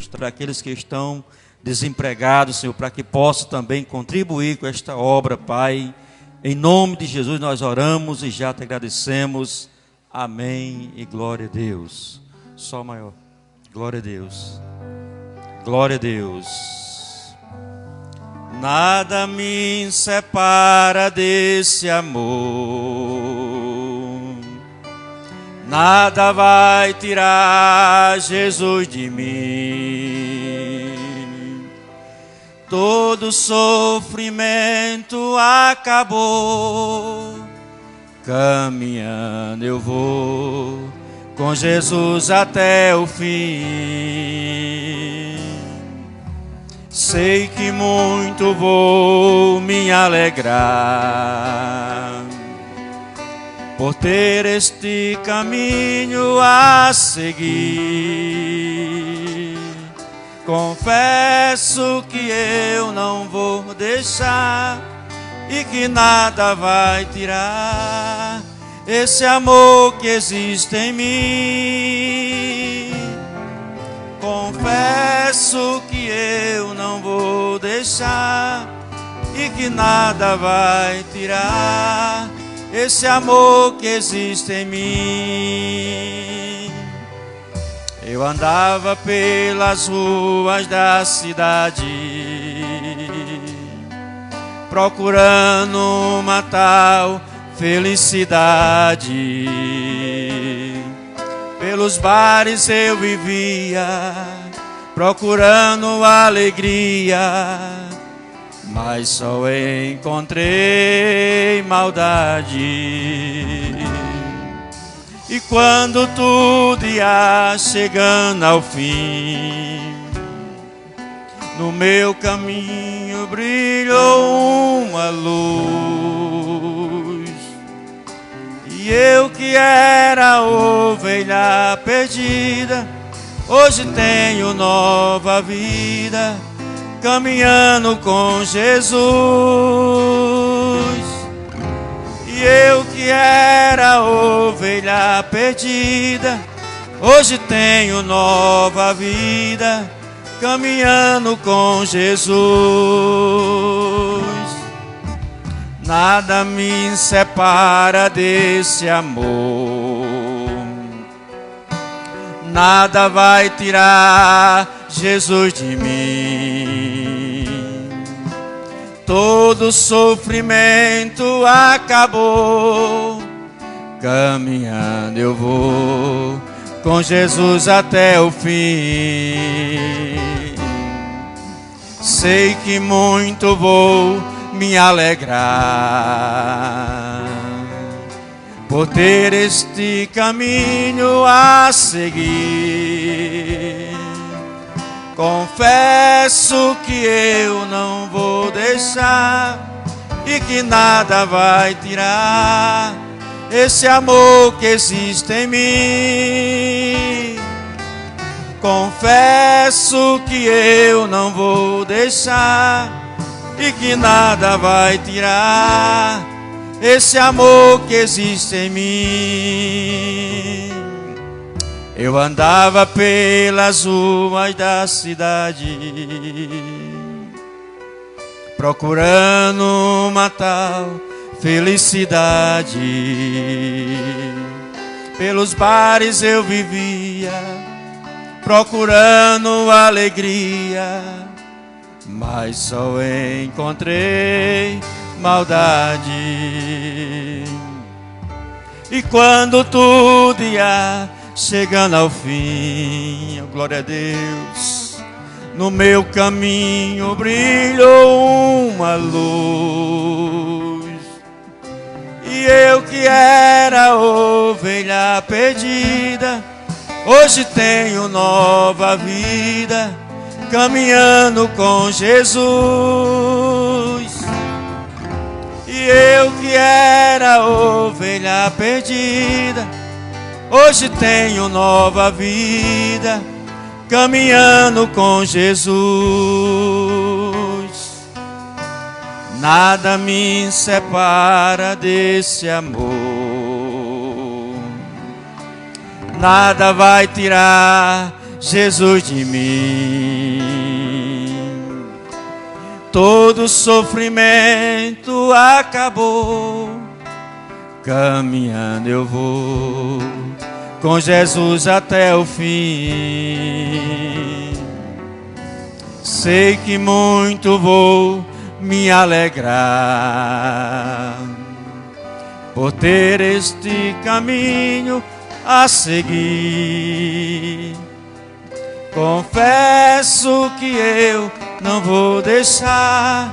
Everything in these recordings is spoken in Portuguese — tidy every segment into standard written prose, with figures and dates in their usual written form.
para aqueles que estão desempregados, Senhor, para que possam também contribuir com esta obra, Pai. Em nome de Jesus nós oramos e já te agradecemos. Amém e glória a Deus. Sol maior. Glória a Deus. Glória a Deus. Nada me separa desse amor. Nada vai tirar Jesus de mim. Todo sofrimento acabou. Caminhando eu vou com Jesus até o fim. Sei que muito vou me alegrar por ter este caminho a seguir. Confesso que eu não vou deixar e que nada vai tirar esse amor que existe em mim. Confesso que eu não vou deixar e que nada vai tirar esse amor que existe em mim. Eu andava pelas ruas da cidade, procurando uma tal felicidade. Pelos bares eu vivia, procurando alegria, mas só encontrei maldade. E quando tudo ia chegando ao fim, no meu caminho brilhou uma luz. E eu que era ovelha perdida, hoje tenho nova vida, caminhando com Jesus. E eu que era ovelha perdida, hoje tenho nova vida, caminhando com Jesus. Nada me separa desse amor, nada vai tirar Jesus de mim. Todo sofrimento acabou, caminhando eu vou com Jesus até o fim. Sei que muito vou me alegrar por ter este caminho a seguir. Confesso que eu não vou deixar e que nada vai tirar esse amor que existe em mim. Confesso que eu não vou deixar e que nada vai tirar esse amor que existe em mim. Eu andava pelas ruas da cidade, procurando uma tal felicidade. Pelos bares eu vivia, procurando alegria, mas só encontrei maldade. E quando tudo ia chegando ao fim, glória a Deus, no meu caminho brilhou uma luz. E eu que era ovelha perdida, hoje tenho nova vida, caminhando com Jesus. E eu que era ovelha perdida, hoje tenho nova vida, caminhando com Jesus. Nada me separa desse amor, nada vai tirar Jesus de mim. Todo sofrimento acabou, caminhando eu vou com Jesus até o fim. Sei que muito vou me alegrar por ter este caminho a seguir. Confesso que eu não vou deixar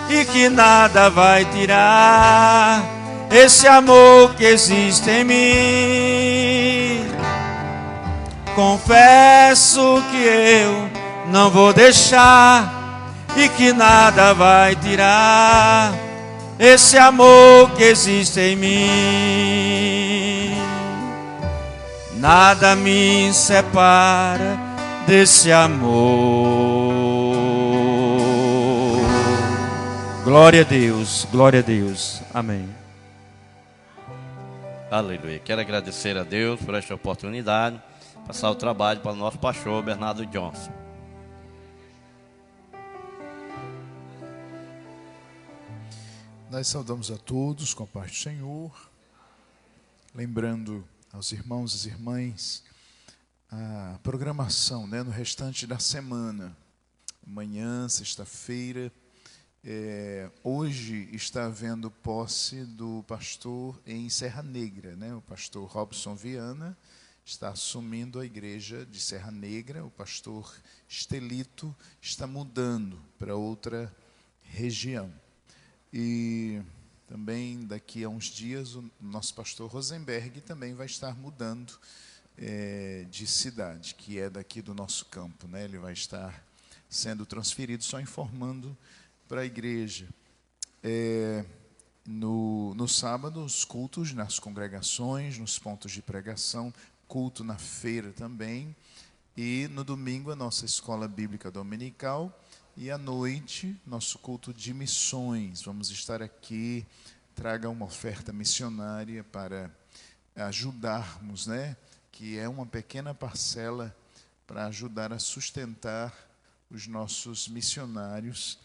e que nada vai tirar esse amor que existe em mim. Confesso que eu não vou deixar e que nada vai tirar esse amor que existe em mim. Nada me separa desse amor. Glória a Deus, glória a Deus. Amém. Aleluia. Quero agradecer a Deus por esta oportunidade, passar o trabalho para o nosso pastor Bernardo Johnson. Nós saudamos a todos com a paz do Senhor, lembrando aos irmãos e às irmãs a programação, né, no restante da semana. Amanhã, sexta-feira, hoje está havendo posse do pastor em Serra Negra, né? O pastor Robson Viana está assumindo a igreja de Serra Negra. O pastor Estelito está mudando para outra região. E também daqui a uns dias o nosso pastor Rosenberg também vai estar mudando de cidade, que é daqui do nosso campo, né? Ele vai estar sendo transferido, só informando para a igreja. No sábado, os cultos nas congregações, nos pontos de pregação, culto na feira também, e no domingo a nossa escola bíblica dominical, e à noite nosso culto de missões. Vamos estar aqui, traga uma oferta missionária para ajudarmos, né? Que é uma pequena parcela para ajudar a sustentar os nossos missionários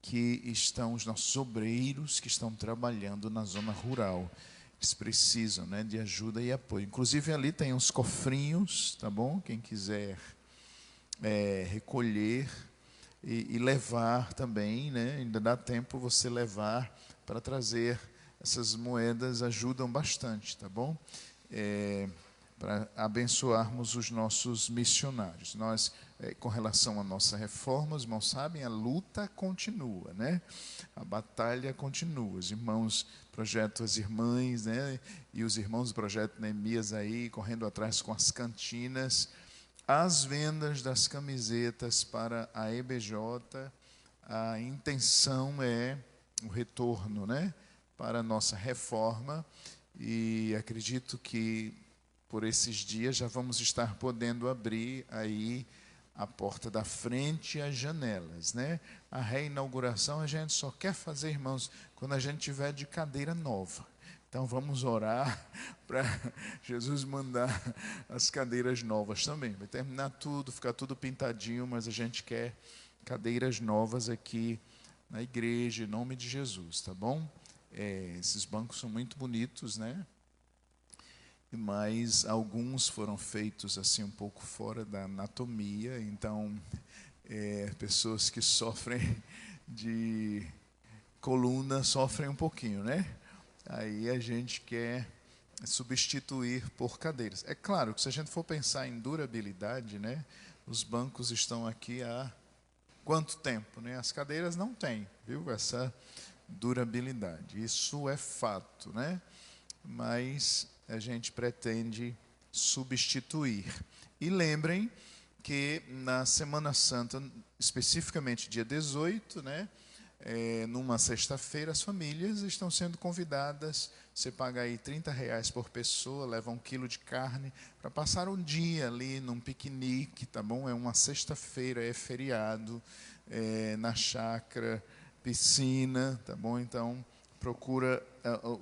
que estão, os nossos obreiros que estão trabalhando na zona rural. Eles precisam, né, de ajuda e apoio. Inclusive ali tem uns cofrinhos, tá bom? Quem quiser recolher e levar também, né? Ainda dá tempo você levar para trazer essas moedas, ajudam bastante, tá bom? Para abençoarmos os nossos missionários. Nós, com relação à nossa reforma, os irmãos sabem, a luta continua, né? A batalha continua. Os irmãos, projeto As Irmãs, né? E os irmãos do projeto Neemias aí, correndo atrás com as cantinas, as vendas das camisetas para a EBJ, a intenção é o retorno, né? Para a nossa reforma, e acredito que por esses dias já vamos estar podendo abrir aí a porta da frente e as janelas, né? A reinauguração a gente só quer fazer, irmãos, quando a gente tiver de cadeira nova. Então vamos orar para Jesus mandar as cadeiras novas também. Vai terminar tudo, ficar tudo pintadinho, mas a gente quer cadeiras novas aqui na igreja, em nome de Jesus, tá bom? Esses bancos são muito bonitos, né? Mas alguns foram feitos assim um pouco fora da anatomia, então pessoas que sofrem de coluna sofrem um pouquinho, né? Aí a gente quer substituir por cadeiras. É claro que se a gente for pensar em durabilidade, né? Os bancos estão aqui há quanto tempo, né? As cadeiras não têm, viu? Essa durabilidade. Isso é fato, né? Mas a gente pretende substituir. E lembrem que na Semana Santa, especificamente dia 18, né? Numa sexta-feira, as famílias estão sendo convidadas. Você paga aí R$30 por pessoa, leva 1 quilo de carne, para passar um dia ali num piquenique, tá bom? É uma sexta-feira, é feriado, na chácara, piscina, tá bom? Então, procura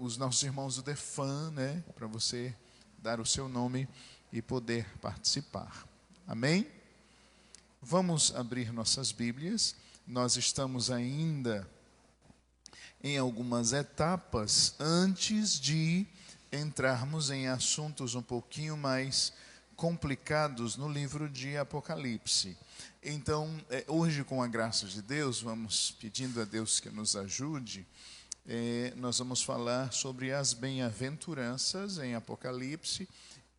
os nossos irmãos do Defam, né? Para você dar o seu nome e poder participar. Amém? Vamos abrir nossas Bíblias. Nós estamos ainda em algumas etapas antes de entrarmos em assuntos um pouquinho mais complicados no livro de Apocalipse. Então, hoje, com a graça de Deus, vamos pedindo a Deus que nos ajude, nós vamos falar sobre as bem-aventuranças em Apocalipse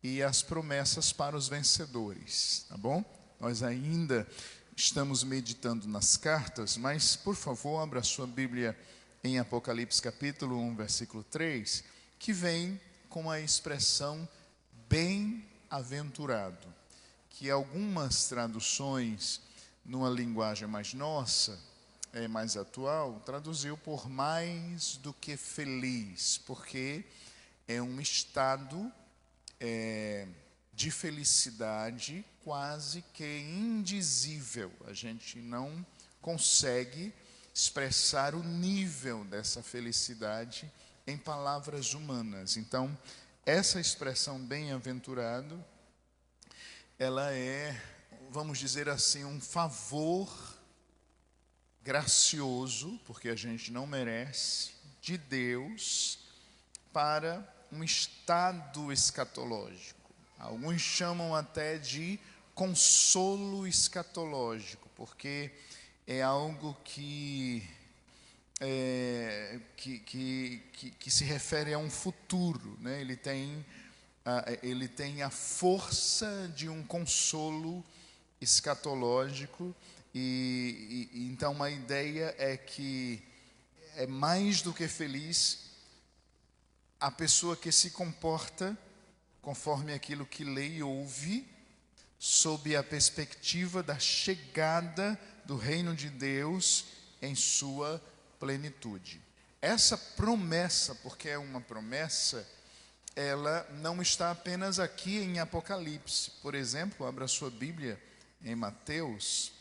e as promessas para os vencedores, tá bom? Nós ainda estamos meditando nas cartas, mas, por favor, abra a sua Bíblia em Apocalipse capítulo 1, versículo 3, que vem com a expressão bem-aventurado, que algumas traduções, numa linguagem mais nossa, mais atual, traduziu por mais do que feliz, porque é um estado de felicidade quase que indizível. A gente não consegue expressar o nível dessa felicidade em palavras humanas. Então, essa expressão bem-aventurado, ela é, vamos dizer assim, um favor gracioso, porque a gente não merece, de Deus para um estado escatológico. Alguns chamam até de consolo escatológico, porque é algo que se refere a um futuro, né? Ele tem a força de um consolo escatológico, e então a ideia é que é mais do que feliz a pessoa que se comporta conforme aquilo que lê e ouve, sob a perspectiva da chegada do reino de Deus em sua plenitude. Essa promessa, porque é uma promessa, ela não está apenas aqui em Apocalipse. Por exemplo, abra sua Bíblia em Mateus,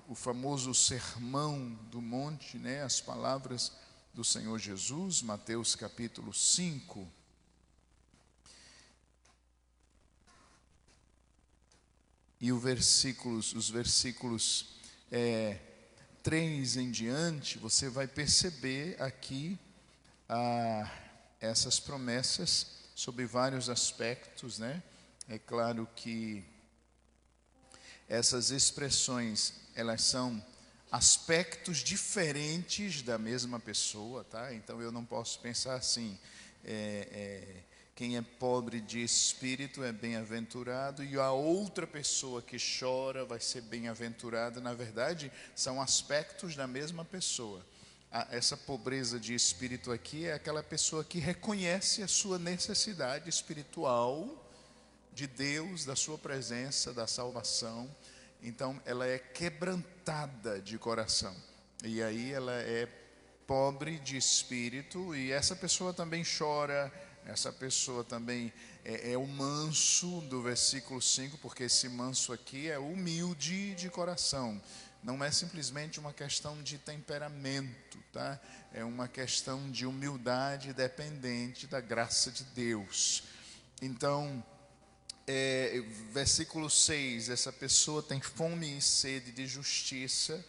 o famoso Sermão do Monte, né? As palavras do Senhor Jesus, Mateus capítulo 5. E os versículos 3 em diante, você vai perceber aqui essas promessas sobre vários aspectos, né? É claro que essas expressões, elas são aspectos diferentes da mesma pessoa, tá? Então eu não posso pensar assim, quem é pobre de espírito é bem-aventurado e a outra pessoa que chora vai ser bem-aventurada. Na verdade, são aspectos da mesma pessoa. Essa pobreza de espírito aqui é aquela pessoa que reconhece a sua necessidade espiritual de Deus, da sua presença, da salvação. Então, ela é quebrantada de coração. E aí ela é pobre de espírito, e essa pessoa também chora. Essa pessoa também é o manso do versículo 5, porque esse manso aqui é humilde de coração. Não é simplesmente uma questão de temperamento, tá? É uma questão de humildade dependente da graça de Deus. Então, versículo 6, essa pessoa tem fome e sede de justiça,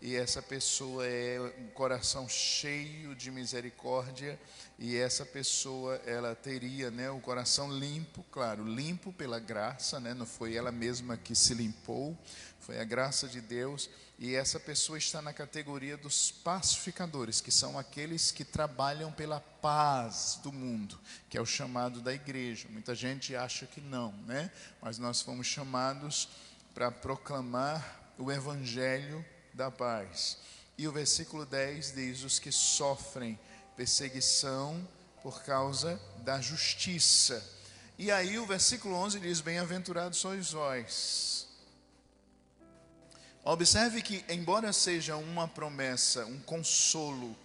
e essa pessoa é um coração cheio de misericórdia, e essa pessoa, ela teria, né, o coração limpo, claro, limpo pela graça, né, não foi ela mesma que se limpou, foi a graça de Deus, e essa pessoa está na categoria dos pacificadores, que são aqueles que trabalham pela paz do mundo, que é o chamado da igreja. Muita gente acha que não, né, mas nós fomos chamados para proclamar o evangelho da paz. E o versículo 10 diz: os que sofrem perseguição por causa da justiça. E aí o versículo 11 diz: bem-aventurados sois vós. Observe que, embora seja uma promessa, um consolo,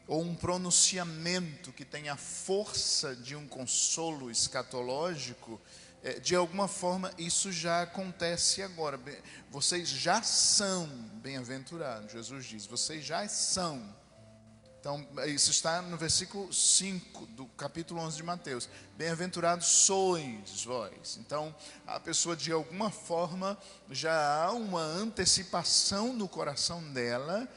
ou um pronunciamento que tem a força de um consolo escatológico, de alguma forma isso já acontece agora. Vocês já são bem-aventurados. Jesus diz: vocês já são. Então, isso está no versículo 5 do capítulo 11 de Mateus. Bem-aventurados sois vós. Então, a pessoa, de alguma forma, já há uma antecipação no coração dela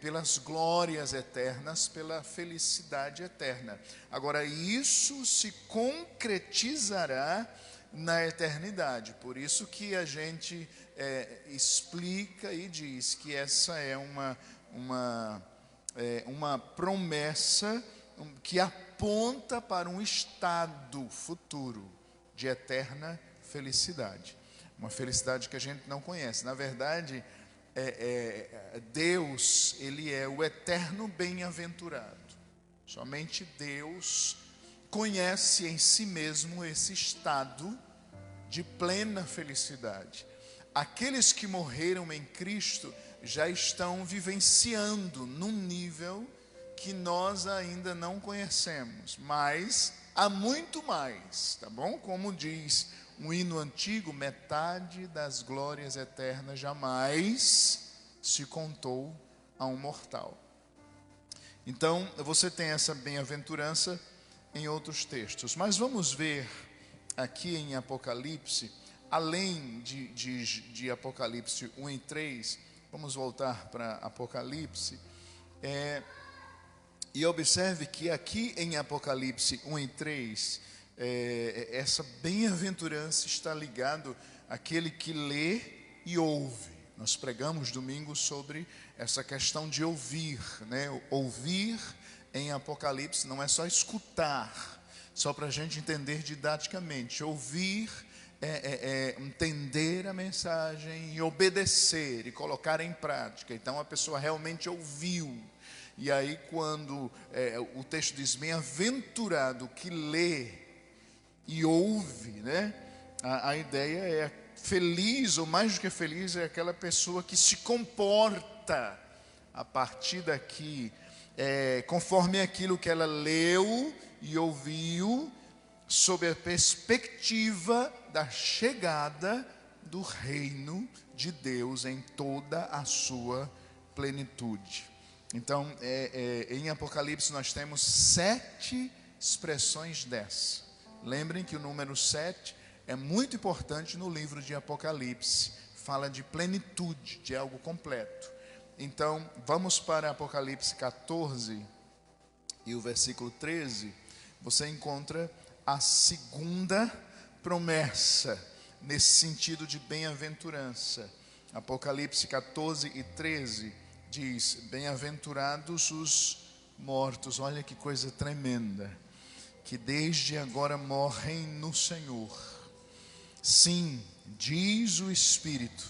pelas glórias eternas, pela felicidade eterna. Agora, isso se concretizará na eternidade. Por isso que a gente explica e diz que essa é uma promessa que aponta para um estado futuro de eterna felicidade. Uma felicidade que a gente não conhece. Na verdade, Deus, Ele é o eterno bem-aventurado. Somente Deus conhece em si mesmo esse estado de plena felicidade. Aqueles que morreram em Cristo já estão vivenciando num nível que nós ainda não conhecemos, mas há muito mais, tá bom? Como diz um hino antigo, metade das glórias eternas jamais se contou a um mortal. Então, você tem essa bem-aventurança em outros textos, mas vamos ver aqui em Apocalipse, além de Apocalipse 1 e 3, vamos voltar para Apocalipse, e observe que aqui em Apocalipse 1 e 3, essa bem-aventurança está ligado àquele que lê e ouve. Nós pregamos domingo sobre essa questão de ouvir, né? Ouvir em Apocalipse não é só escutar, só para a gente entender didaticamente. Ouvir entender a mensagem e obedecer e colocar em prática. Então a pessoa realmente ouviu. E aí quando o texto diz bem-aventurado que lê e ouve, né? A ideia é feliz, ou mais do que feliz, é aquela pessoa que se comporta a partir daqui, conforme aquilo que ela leu e ouviu, sob a perspectiva da chegada do reino de Deus em toda a sua plenitude. Então, em Apocalipse nós temos 7 expressões dessa. Lembrem que o número 7 é muito importante no livro de Apocalipse. Fala de plenitude, de algo completo. Então, vamos para Apocalipse 14 e o versículo 13. Você encontra a segunda promessa, nesse sentido de bem-aventurança. Apocalipse 14 e 13 diz: bem-aventurados os mortos. Olha que coisa tremenda, que desde agora morrem no Senhor. Sim, diz o Espírito,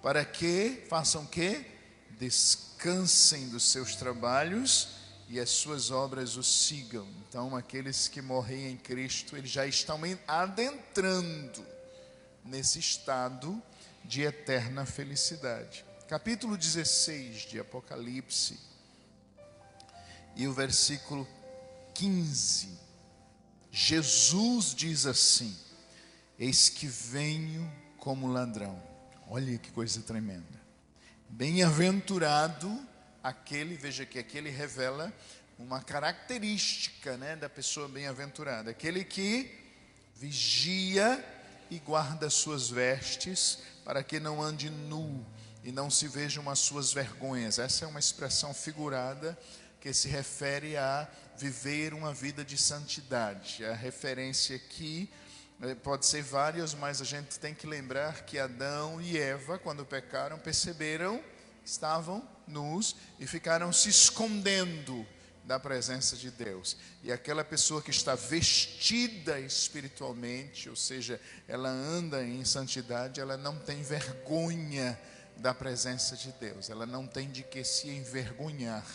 para que façam que? Descansem dos seus trabalhos e as suas obras os sigam. Então, aqueles que morrem em Cristo, eles já estão adentrando nesse estado de eterna felicidade. Capítulo 16 de Apocalipse e o versículo 15. Jesus diz assim: eis que venho como ladrão. Olha que coisa tremenda. Bem-aventurado aquele, veja que aqui ele revela uma característica, né, da pessoa bem-aventurada. Aquele que vigia e guarda as suas vestes, para que não ande nu e não se vejam as suas vergonhas. Essa é uma expressão figurada que se refere a viver uma vida de santidade. A referência aqui pode ser várias, mas a gente tem que lembrar que Adão e Eva, quando pecaram, perceberam, estavam nus e ficaram se escondendo da presença de Deus. E aquela pessoa que está vestida espiritualmente, ou seja, ela anda em santidade, ela não tem vergonha da presença de Deus, ela não tem de que se envergonhar.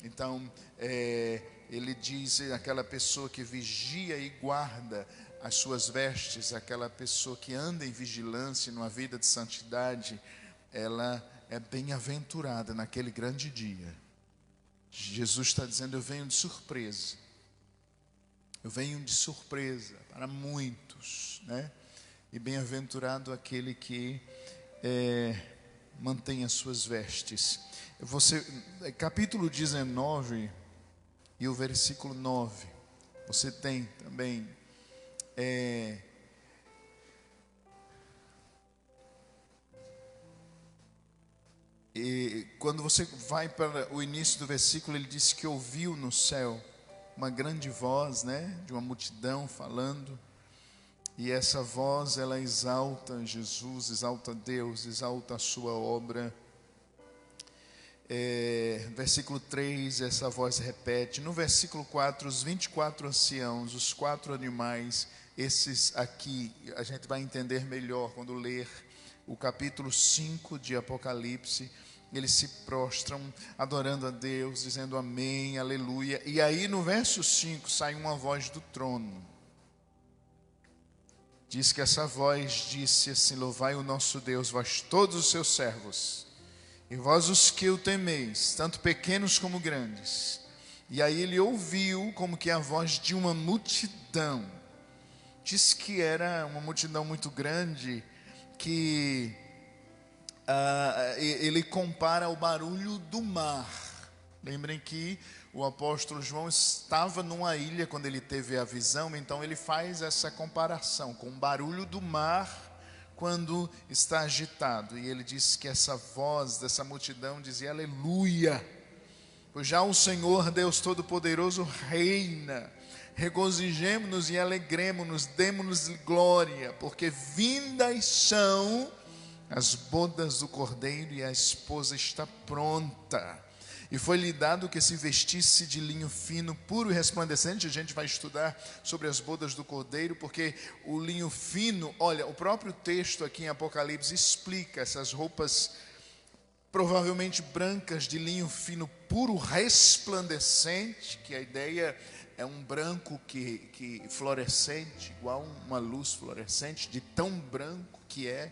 Então, ele diz, aquela pessoa que vigia e guarda as suas vestes, aquela pessoa que anda em vigilância numa vida de santidade, ela é bem-aventurada naquele grande dia. Jesus está dizendo: eu venho de surpresa. Eu venho de surpresa para muitos, né? E bem-aventurado aquele que mantém as suas vestes. capítulo 19 e o versículo 9, você tem também e quando você vai para o início do versículo, ele diz que ouviu no céu uma grande voz, né, de uma multidão falando, e essa voz, ela exalta Jesus, exalta Deus, exalta a sua obra. Versículo 3, essa voz repete. No versículo 4, os 24 anciãos, os 4 animais, esses aqui a gente vai entender melhor quando ler o capítulo 5 de Apocalipse. Eles se prostram adorando a Deus, dizendo amém, aleluia. E aí no verso 5 sai uma voz do trono. Diz que essa voz disse assim: louvai o nosso Deus, vós todos os seus servos, e vós os que o temeis, tanto pequenos como grandes. E aí ele ouviu como que a voz de uma multidão. Diz que era uma multidão muito grande, que ele compara ao barulho do mar. Lembrem que o apóstolo João estava numa ilha quando ele teve a visão, então ele faz essa comparação com o barulho do mar quando está agitado. E ele diz que essa voz dessa multidão dizia aleluia, pois já o Senhor Deus Todo-Poderoso reina. Regozijemo-nos e alegremo-nos, demo-nos glória, porque vindas são as bodas do Cordeiro e a esposa está pronta. E foi-lhe dado que se vestisse de linho fino, puro e resplandecente. A gente vai estudar sobre as bodas do Cordeiro, porque o linho fino, olha, o próprio texto aqui em Apocalipse explica essas roupas provavelmente brancas de linho fino, puro, resplandecente, que a ideia é um branco que fluorescente, igual uma luz fluorescente, de tão branco que é.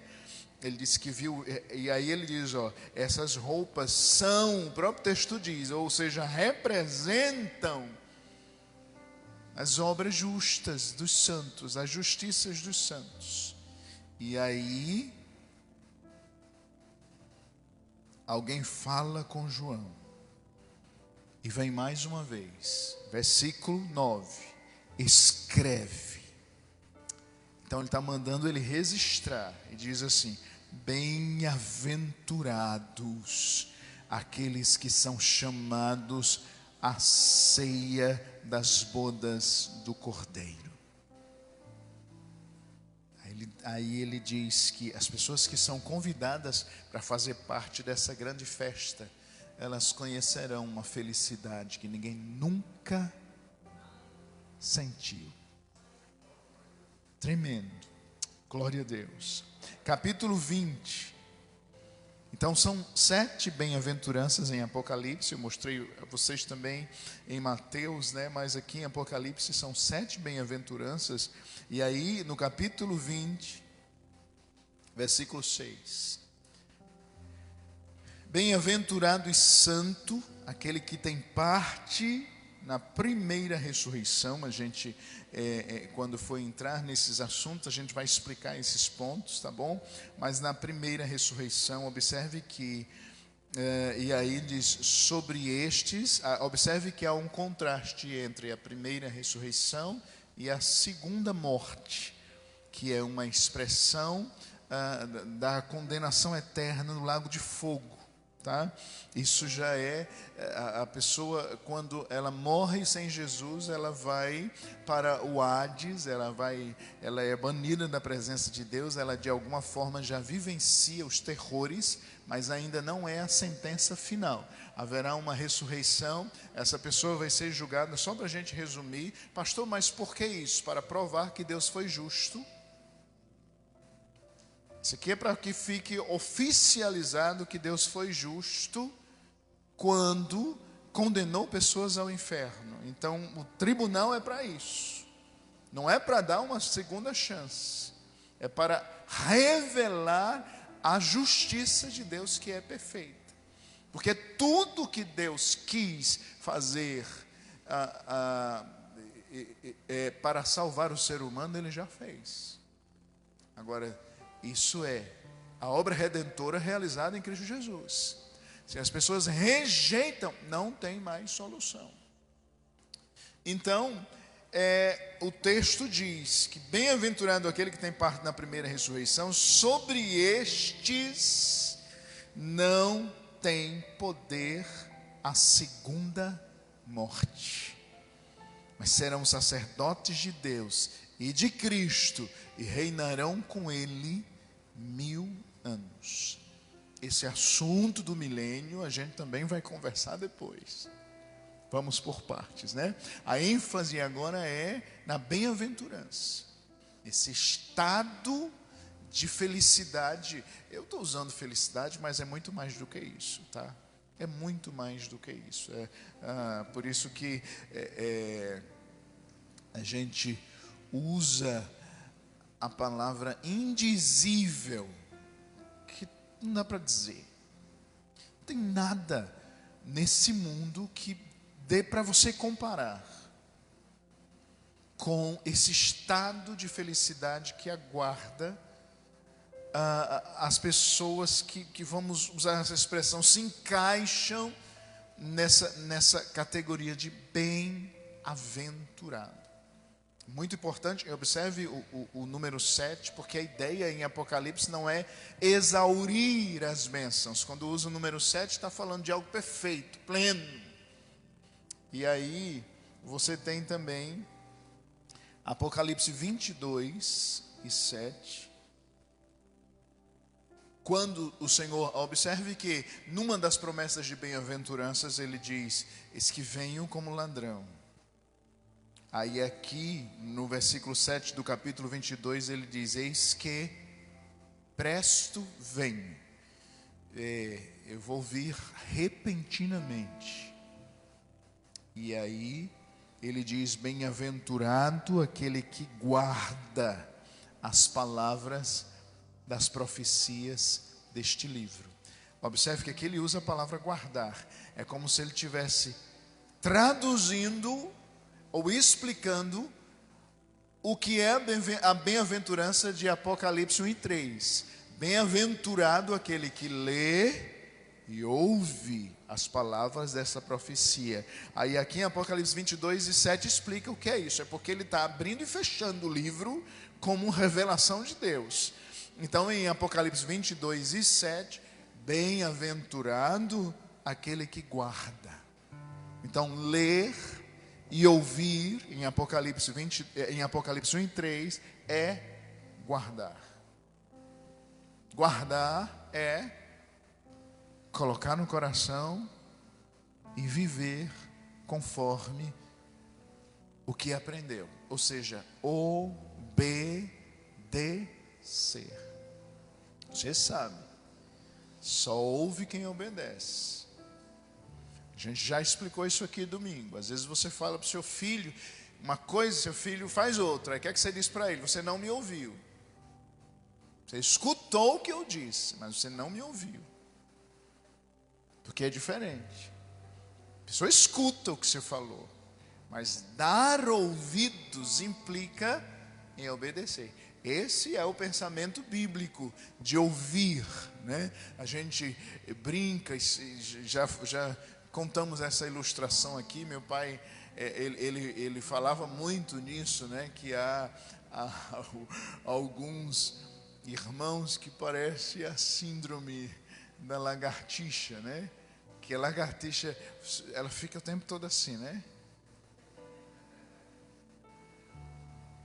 Ele disse que viu, e aí ele diz, essas roupas são, o próprio texto diz, ou seja, representam as obras justas dos santos, as justiças dos santos. E aí, alguém fala com João, e vem mais uma vez, versículo 9, escreve. Então ele está mandando ele registrar, e diz assim: bem-aventurados aqueles que são chamados à ceia das bodas do Cordeiro. Aí ele diz que as pessoas que são convidadas para fazer parte dessa grande festa, elas conhecerão uma felicidade que ninguém nunca sentiu. Tremendo. Glória a Deus. Capítulo 20. Então são 7 bem-aventuranças em Apocalipse. Eu mostrei a vocês também em Mateus, né? Mas aqui em Apocalipse são 7 bem-aventuranças. E aí no capítulo 20, versículo 6. Bem-aventurado e santo aquele que tem parte na primeira ressurreição. A gente, quando for entrar nesses assuntos, a gente vai explicar esses pontos, tá bom? Mas na primeira ressurreição, observe que, e aí diz, sobre estes, observe que há um contraste entre a primeira ressurreição e a segunda morte, que é uma expressão da condenação eterna no lago de fogo. Tá? Isso já é a pessoa, quando ela morre sem Jesus, ela vai para o Hades, ela é banida da presença de Deus, ela de alguma forma já vivencia os terrores, mas ainda não é a sentença final. Haverá uma ressurreição, essa pessoa vai ser julgada. Só para a gente resumir, pastor, mas por que isso? Para provar que Deus foi justo. Isso aqui é para que fique oficializado que Deus foi justo quando condenou pessoas ao inferno. Então, o tribunal é para isso. Não é para dar uma segunda chance. É para revelar a justiça de Deus, que é perfeita. Porque tudo que Deus quis fazer para salvar o ser humano, Ele já fez. Agora, isso é a obra redentora realizada em Cristo Jesus. Se as pessoas rejeitam, não tem mais solução. Então, o texto diz que bem-aventurado aquele que tem parte na primeira ressurreição, sobre estes não tem poder a segunda morte, mas serão sacerdotes de Deus e de Cristo e reinarão com ele 1000 anos. Esse assunto do milênio a gente também vai conversar depois. Vamos por partes, né? A ênfase agora é na bem-aventurança. Esse estado de felicidade. Eu estou usando felicidade, mas é muito mais do que isso, tá? É muito mais do que isso. Por isso que a gente usa a palavra indizível, que não dá para dizer. Não tem nada nesse mundo que dê para você comparar com esse estado de felicidade que aguarda as pessoas que, vamos usar essa expressão, se encaixam nessa categoria de bem-aventurado. Muito importante, observe o número 7, porque a ideia em Apocalipse não é exaurir as bênçãos. Quando usa o número 7, está falando de algo perfeito, pleno. E aí, você tem também Apocalipse 22 e 7. Quando o Senhor, observe que numa das promessas de bem-aventuranças, ele diz: eis que venho como ladrão. Aí aqui, no versículo 7 do capítulo 22, ele diz: eis que presto venho. Eu vou vir repentinamente. E aí, ele diz: bem-aventurado aquele que guarda as palavras das profecias deste livro. Observe que aqui ele usa a palavra guardar. É como se ele estivesse traduzindo ou explicando o que é a bem-aventurança de Apocalipse 1 e 3. Bem-aventurado aquele que lê e ouve as palavras dessa profecia. Aí aqui em Apocalipse 22 e 7 explica o que é isso. É porque ele está abrindo e fechando o livro como revelação de Deus. Então em Apocalipse 22 e 7, bem-aventurado aquele que guarda. Então ler e ouvir em Apocalipse 1 e 3 é guardar. Guardar é colocar no coração e viver conforme o que aprendeu. Ou seja, obedecer. Você sabe, só ouve quem obedece. A gente já explicou isso aqui domingo. Às vezes você fala para o seu filho uma coisa, seu filho faz outra. Aí o que é que você diz para ele? Você não me ouviu. Você escutou o que eu disse, mas você não me ouviu. Porque é diferente. A pessoa escuta o que você falou, mas dar ouvidos implica em obedecer. Esse é o pensamento bíblico de ouvir, né? A gente brinca, já contamos essa ilustração aqui. Meu pai, ele falava muito nisso, né? Que há alguns irmãos que parece a síndrome da lagartixa, né? Que a lagartixa, ela fica o tempo todo assim, né?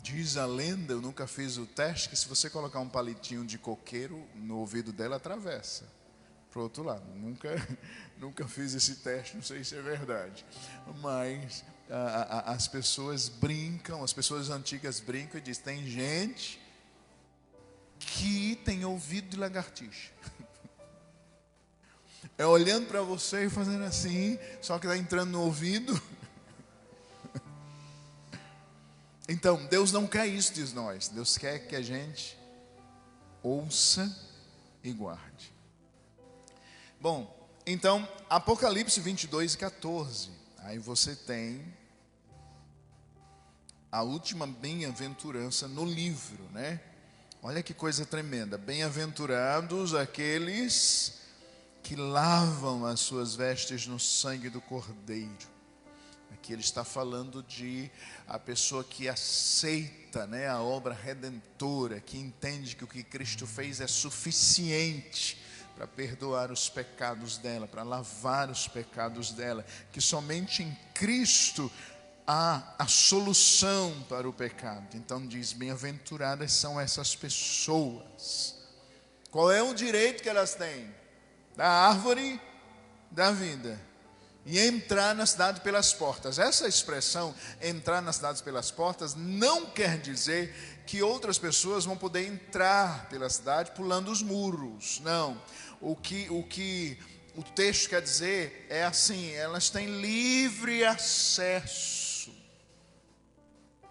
Diz a lenda, eu nunca fiz o teste, que se você colocar um palitinho de coqueiro no ouvido dela, atravessa para o outro lado. Nunca fiz esse teste, não sei se é verdade. Mas as pessoas brincam, as pessoas antigas brincam e dizem: tem gente que tem ouvido de lagartixa. É olhando para você e fazendo assim, só que está entrando no ouvido. Então, Deus não quer isso de nós. Deus quer que a gente ouça e guarde. Bom, então, Apocalipse 22 e 14. Aí você tem a última bem-aventurança no livro, né? Olha que coisa tremenda. Bem-aventurados aqueles que lavam as suas vestes no sangue do Cordeiro. Aqui ele está falando de a pessoa que aceita, né, a obra redentora, que entende que o que Cristo fez é suficiente para perdoar os pecados dela, para lavar os pecados dela, que somente em Cristo há a solução para o pecado. Então diz, bem-aventuradas são essas pessoas. Qual é o direito que elas têm? Da árvore da vida. E entrar na cidade pelas portas. Essa expressão, entrar na cidade pelas portas, não quer dizer que outras pessoas vão poder entrar pela cidade pulando os muros. Não. O que o texto quer dizer é assim, elas têm livre acesso.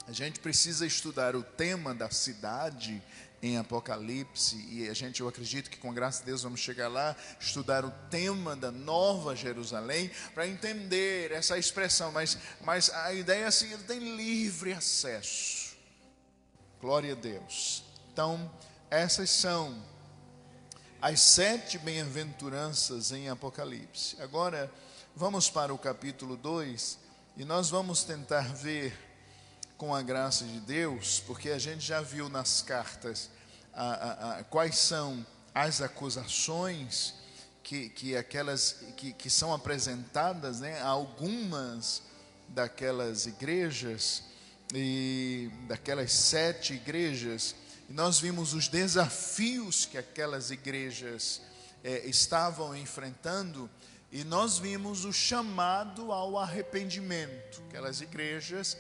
A gente precisa estudar o tema da cidade em Apocalipse, e eu acredito que com a graça de Deus vamos chegar lá, estudar o tema da Nova Jerusalém, para entender essa expressão, mas a ideia é assim, ele tem livre acesso. Glória a Deus. Então, essas são as 7 bem-aventuranças em Apocalipse. Agora, vamos para o capítulo 2, e nós vamos tentar ver, com a graça de Deus, porque a gente já viu nas cartas quais são as acusações que são apresentadas, né, a algumas daquelas igrejas, e daquelas 7 igrejas, e nós vimos os desafios que aquelas igrejas estavam enfrentando, e nós vimos o chamado ao arrependimento. Aquelas igrejas,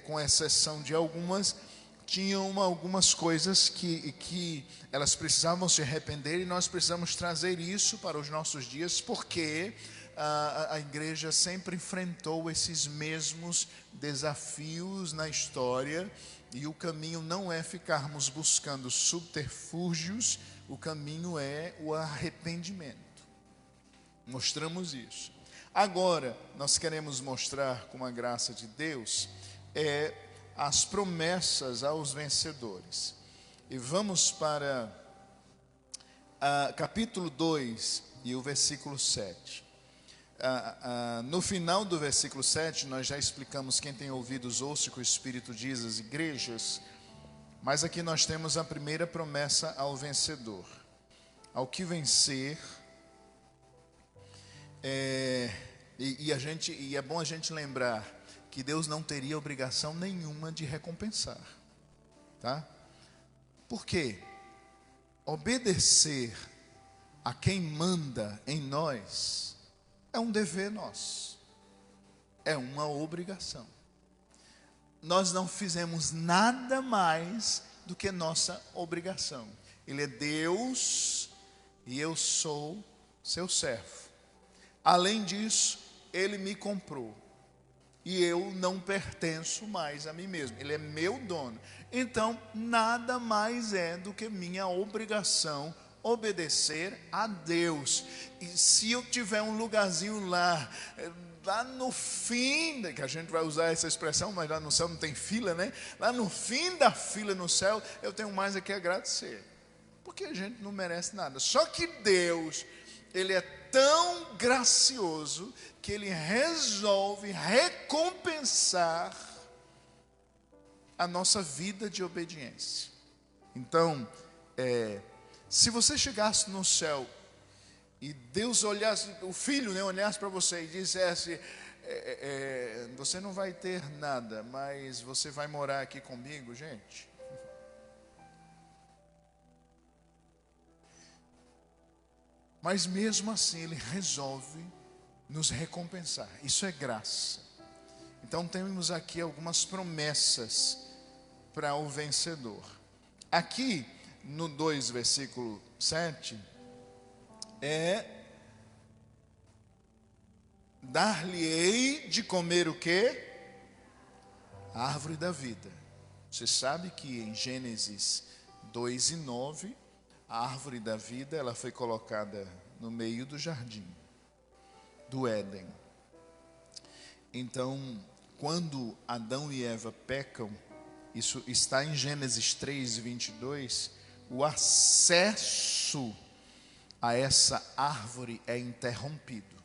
com exceção de algumas, tinham algumas coisas que elas precisavam se arrepender, e nós precisamos trazer isso para os nossos dias, porque a igreja sempre enfrentou esses mesmos desafios na história, e o caminho não é ficarmos buscando subterfúgios, o caminho é o arrependimento. Mostramos isso. Agora, nós queremos mostrar, com a graça de Deus, as promessas aos vencedores. E vamos para capítulo 2 e o versículo 7. No final do versículo 7, nós já explicamos, quem tem ouvidos ouça o que o Espírito diz às igrejas, mas aqui nós temos a primeira promessa ao vencedor. Ao que vencer, e é bom a gente lembrar que Deus não teria obrigação nenhuma de recompensar, tá? Por quê? Obedecer a quem manda em nós é um dever nosso, é uma obrigação. Nós não fizemos nada mais do que nossa obrigação. Ele é Deus e eu sou seu servo. Além disso, Ele me comprou e eu não pertenço mais a mim mesmo. Ele é meu dono. Então, nada mais é do que minha obrigação obedecer a Deus. E se eu tiver um lugarzinho lá no fim, que a gente vai usar essa expressão, mas lá no céu não tem fila, né? Lá no fim da fila no céu, eu tenho mais a que agradecer, porque a gente não merece nada. Só que Deus, Ele é tão gracioso que Ele resolve recompensar a nossa vida de obediência. Então, se você chegasse no céu e Deus olhasse, o Filho, né, olhasse para você e dissesse, você não vai ter nada, mas você vai morar aqui comigo, gente. Mas mesmo assim Ele resolve nos recompensar. Isso é graça. Então temos aqui algumas promessas para o vencedor. Aqui no 2, versículo 7, dar-lhe-ei de comer o quê? A árvore da vida. Você sabe que em Gênesis 2:9, a árvore da vida, ela foi colocada no meio do jardim, do Éden. Então, quando Adão e Eva pecam, isso está em Gênesis 3:22, o acesso a essa árvore é interrompido.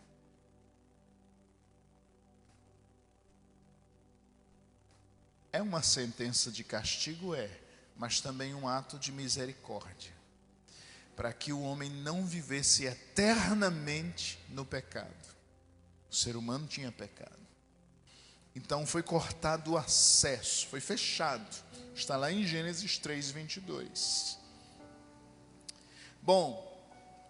É uma sentença de castigo, mas também um ato de misericórdia, para que o homem não vivesse eternamente no pecado. O ser humano tinha pecado. Então foi cortado o acesso, foi fechado. Está lá em Gênesis 3:22. Bom,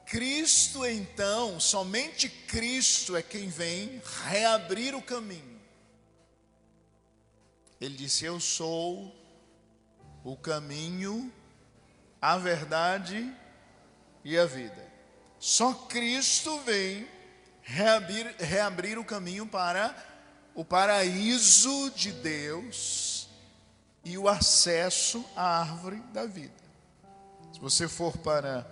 Cristo então, somente Cristo é quem vem reabrir o caminho. Ele disse: eu sou o caminho, a verdade e a vida. Só Cristo vem reabrir o caminho para o paraíso de Deus e o acesso à árvore da vida. Se você for para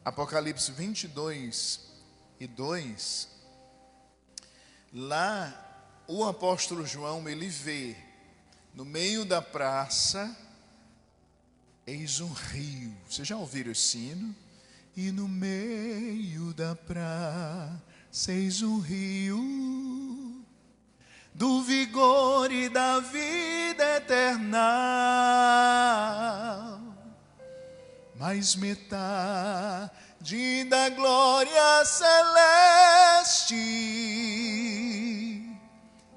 Apocalipse 22:2, lá o apóstolo João, ele vê no meio da praça, eis um rio. Vocês já ouviram esse hino? E no meio da praça, eis um rio, do vigor e da vida eterna, mais metade da glória celeste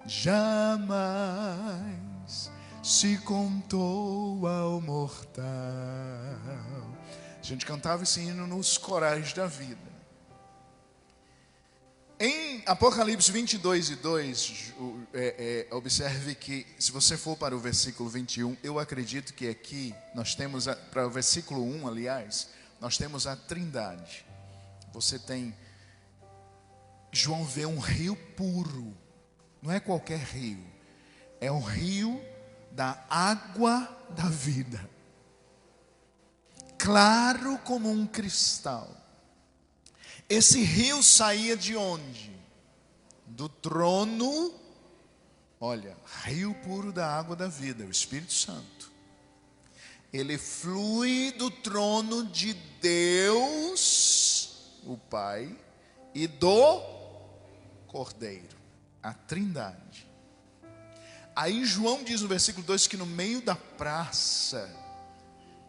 jamais se contou ao mortal. A gente cantava esse hino nos corais da vida. Em Apocalipse 22:2, observe que, se você for para o versículo 21, eu acredito que aqui nós temos, para o versículo 1, aliás, nós temos a Trindade. Você tem, João vê um rio puro, não é qualquer rio, é um rio da água da vida, claro como um cristal. Esse rio saía de onde? Do trono. Olha, rio puro da água da vida, o Espírito Santo. Ele flui do trono de Deus, o Pai, e do Cordeiro, a Trindade. Aí João diz no versículo 2 que no meio da praça,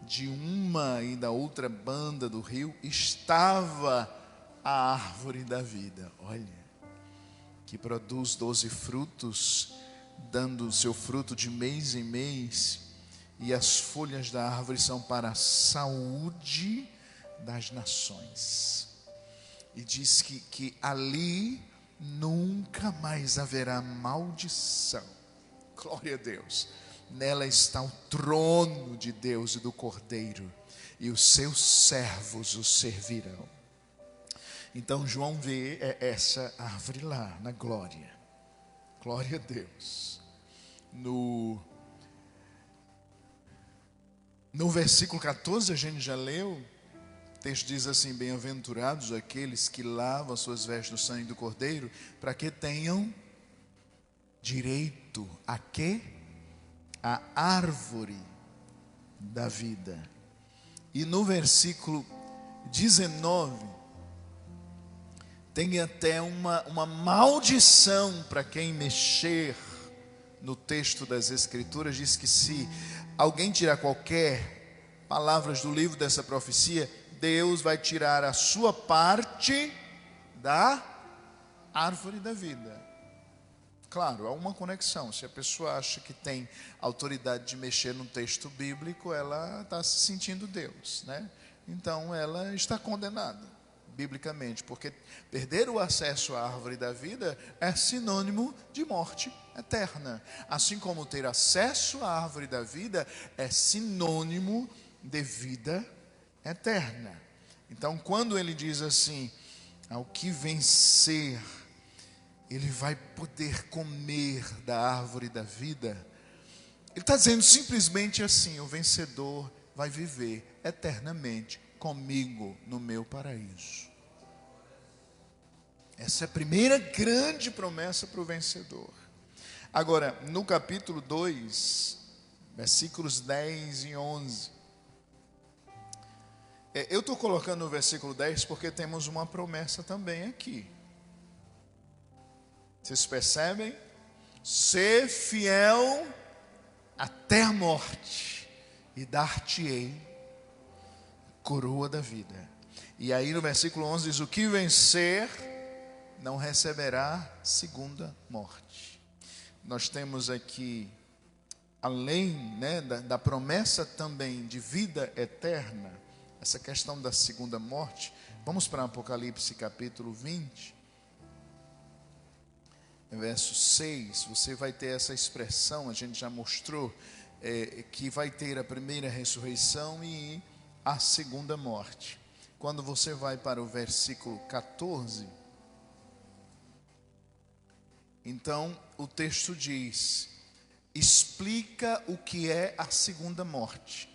de uma e da outra banda do rio, estava a árvore da vida. Olha, que produz 12 frutos, dando o seu fruto de mês em mês, e as folhas da árvore são para a saúde das nações. E diz que ali nunca mais haverá maldição. Glória a Deus. Nela está o trono de Deus e do Cordeiro, e os seus servos o servirão. Então João vê essa árvore lá na glória. Glória a Deus. No versículo 14, a gente já leu, o texto diz assim: bem-aventurados aqueles que lavam as suas vestes no sangue do Cordeiro, para que tenham direito a quê? A árvore da vida. E no versículo 19, tem até uma maldição para quem mexer no texto das Escrituras. Diz que se alguém tirar qualquer palavras do livro dessa profecia, Deus vai tirar a sua parte da árvore da vida. Claro, há uma conexão. Se a pessoa acha que tem autoridade de mexer no texto bíblico, ela está se sentindo Deus, né? Então ela está condenada, biblicamente, porque perder o acesso à árvore da vida é sinônimo de morte eterna. Assim como ter acesso à árvore da vida é sinônimo de vida eterna. Então, quando ele diz assim: ao que vencer, ele vai poder comer da árvore da vida, ele está dizendo simplesmente assim: o vencedor vai viver eternamente comigo no meu paraíso. Essa é a primeira grande promessa para o vencedor. Agora, no capítulo 2, versículos 10 e 11, Eu estou colocando no versículo 10 porque temos uma promessa também aqui. Vocês percebem? Ser fiel até a morte, e dar-te-ei coroa da vida. E aí no versículo 11 diz: o que vencer não receberá segunda morte. Nós temos aqui, além, né, da promessa também de vida eterna, essa questão da segunda morte. Vamos para Apocalipse capítulo 20, verso 6. Você vai ter essa expressão, a gente já mostrou, que vai ter a primeira ressurreição e a segunda morte. Quando você vai para o versículo 14, então o texto diz: explica o que é a segunda morte.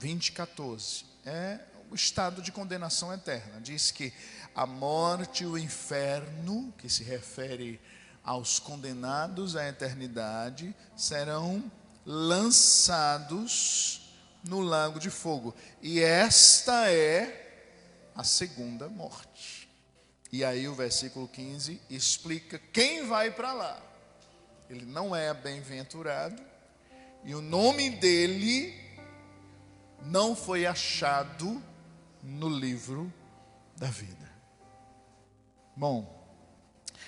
20:14 é o estado de condenação eterna. Diz que a morte e o inferno, que se refere aos condenados à eternidade, serão lançados no lago de fogo. E esta é a segunda morte. E aí o versículo 15 explica quem vai para lá. Ele não é bem-aventurado, e o nome dele não foi achado no livro da vida. Bom,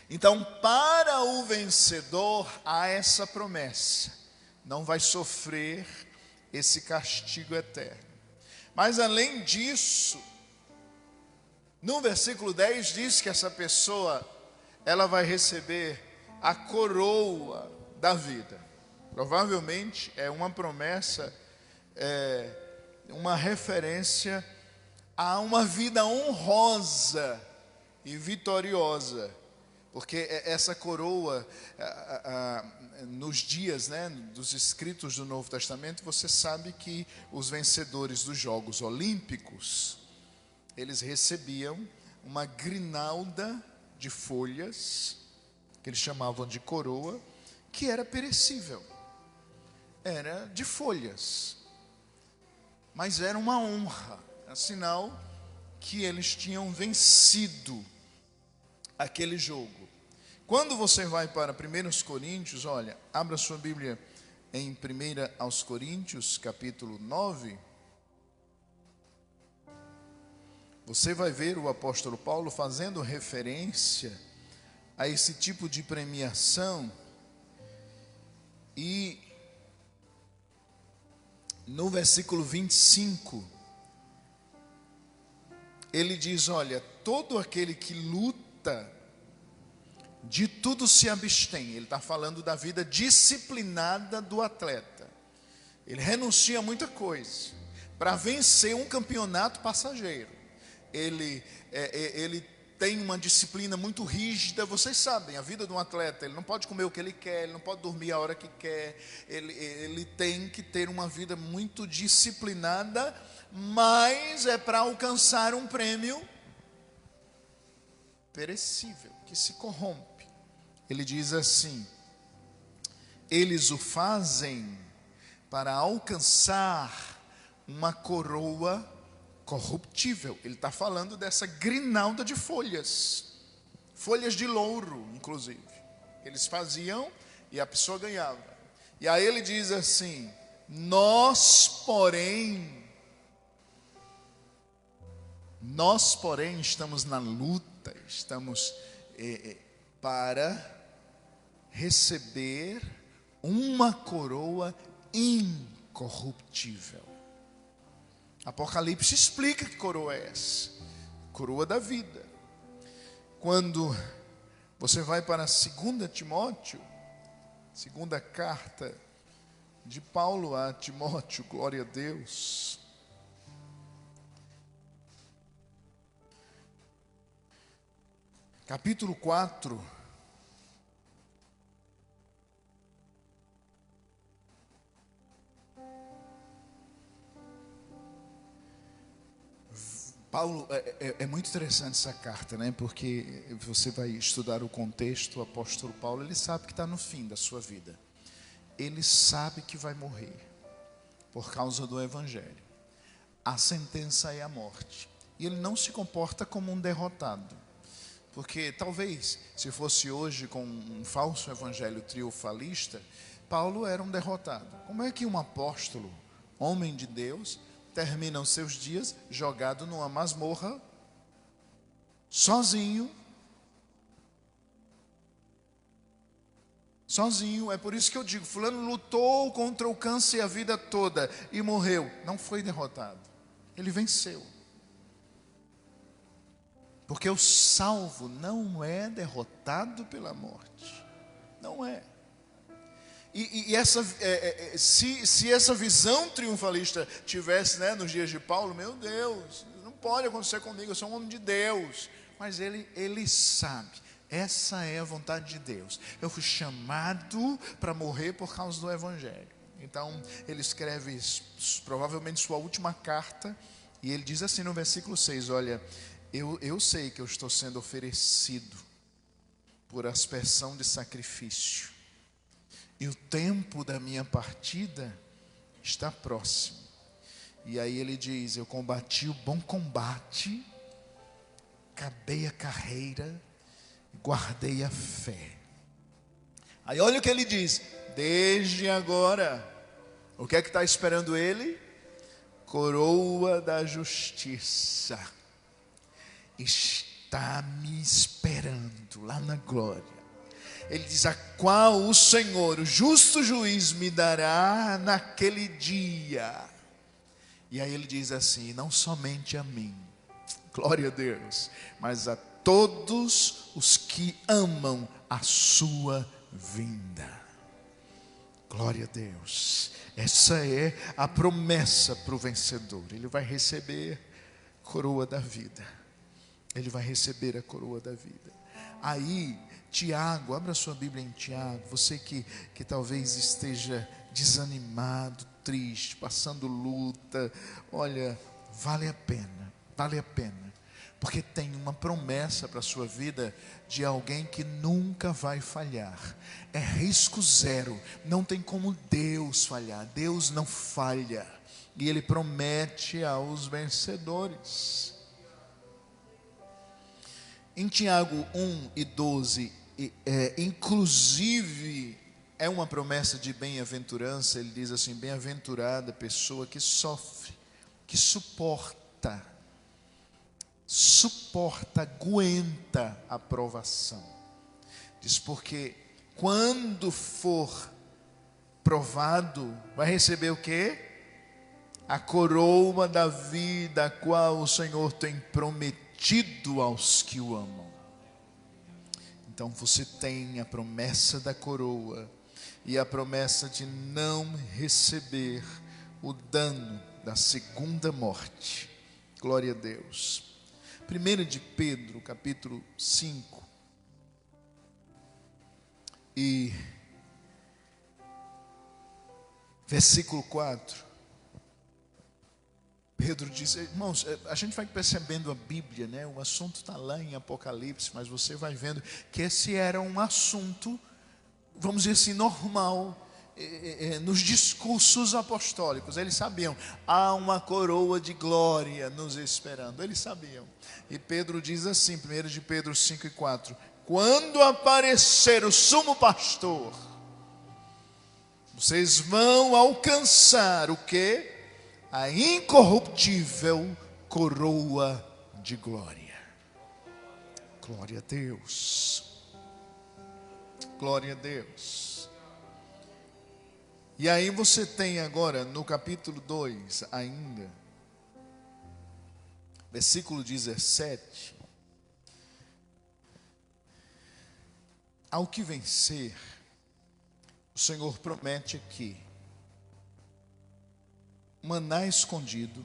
então para o vencedor há essa promessa: não vai sofrer esse castigo eterno. Mas além disso, no versículo 10 diz que essa pessoa, ela vai receber a coroa da vida. Provavelmente é uma promessa, uma referência a uma vida honrosa e vitoriosa, porque essa coroa, nos dias, né, dos escritos do Novo Testamento, você sabe que os vencedores dos Jogos Olímpicos, eles recebiam uma grinalda de folhas, que eles chamavam de coroa, que era perecível, era de folhas, mas era uma honra, é sinal que eles tinham vencido aquele jogo. Quando você vai para 1 Coríntios, olha, abra sua Bíblia em 1 aos Coríntios, capítulo 9, você vai ver o apóstolo Paulo fazendo referência a esse tipo de premiação. E no versículo 25, ele diz: olha, todo aquele que luta, de tudo se abstém. Ele está falando da vida disciplinada do atleta. Ele renuncia a muita coisa para vencer um campeonato passageiro. Ele tem uma disciplina muito rígida. Vocês sabem, a vida de um atleta, ele não pode comer o que ele quer, ele não pode dormir a hora que quer, ele tem que ter uma vida muito disciplinada, mas é para alcançar um prêmio perecível, que se corrompe. Ele diz assim: eles o fazem para alcançar uma coroa corruptível. Ele está falando dessa grinalda de folhas, folhas de louro, inclusive. Eles faziam e a pessoa ganhava. E aí ele diz assim: nós, porém, estamos na luta, estamos para receber uma coroa incorruptível. Apocalipse explica que coroa é essa: coroa da vida. Quando você vai para 2 Timóteo, segunda carta de Paulo a Timóteo, glória a Deus, capítulo 4, Paulo, é muito interessante essa carta, né? Porque você vai estudar o contexto. O apóstolo Paulo, ele sabe que está no fim da sua vida. Ele sabe que vai morrer por causa do Evangelho. a sentença é a morte. E ele não se comporta como um derrotado. Porque talvez, se fosse hoje com um falso evangelho triunfalista, Paulo era um derrotado. Como é que um apóstolo, homem de Deus, termina os seus dias jogado numa masmorra, sozinho? Sozinho. É por isso que eu digo, fulano lutou contra o câncer a vida toda e morreu. Não foi derrotado. Ele venceu. Porque o salvo não é derrotado pela morte. Não é. Se essa visão triunfalista tivesse, né, nos dias de Paulo, meu Deus, não pode acontecer comigo, eu sou um homem de Deus. Mas ele sabe, essa é a vontade de Deus. Eu fui chamado para morrer por causa do evangelho. Então ele escreve provavelmente sua última carta, e ele diz assim no versículo 6, olha, eu sei que eu estou sendo oferecido por aspersão de sacrifício, e o tempo da minha partida está próximo. E aí ele diz, eu combati o bom combate, acabei a carreira, guardei a fé. Aí olha o que ele diz, desde agora, o que é que está esperando ele? Coroa da justiça. Está me esperando lá na glória. Ele diz, a qual o Senhor, o justo juiz, me dará naquele dia. E aí ele diz assim, não somente a mim, glória a Deus, mas a todos os que amam a sua vinda. Glória a Deus. Essa é a promessa para o vencedor. Ele vai receber coroa da vida. Ele vai receber a coroa da vida. Aí, Tiago, abra sua Bíblia em Tiago. Você que talvez esteja desanimado, triste, passando luta. Olha, vale a pena, vale a pena. Porque tem uma promessa para a sua vida de alguém que nunca vai falhar. É risco zero, não tem como Deus falhar. Deus não falha. E Ele promete aos vencedores. Em Tiago 1 e 12, inclusive, é uma promessa de bem-aventurança. Ele diz assim, bem-aventurada a pessoa que sofre, que suporta, aguenta a provação. Diz, porque quando for provado, vai receber o quê? A coroa da vida, a qual o Senhor tem prometido aos que o amam. Então você tem a promessa da coroa e a promessa de não receber o dano da segunda morte. Glória a Deus. 1 de Pedro, capítulo 5 e versículo 4. Pedro diz, irmãos, a gente vai percebendo a Bíblia, né? O assunto está lá em Apocalipse, mas você vai vendo que esse era um assunto, vamos dizer assim, normal, nos discursos apostólicos. Eles sabiam, há uma coroa de glória nos esperando, eles sabiam. E Pedro diz assim, 1 de Pedro 5 e 4, quando aparecer o sumo pastor, vocês vão alcançar o quê? A incorruptível coroa de glória. Glória a Deus. Glória a Deus. E aí você tem agora no capítulo 2 ainda, versículo 17. Ao que vencer, o Senhor promete aqui maná escondido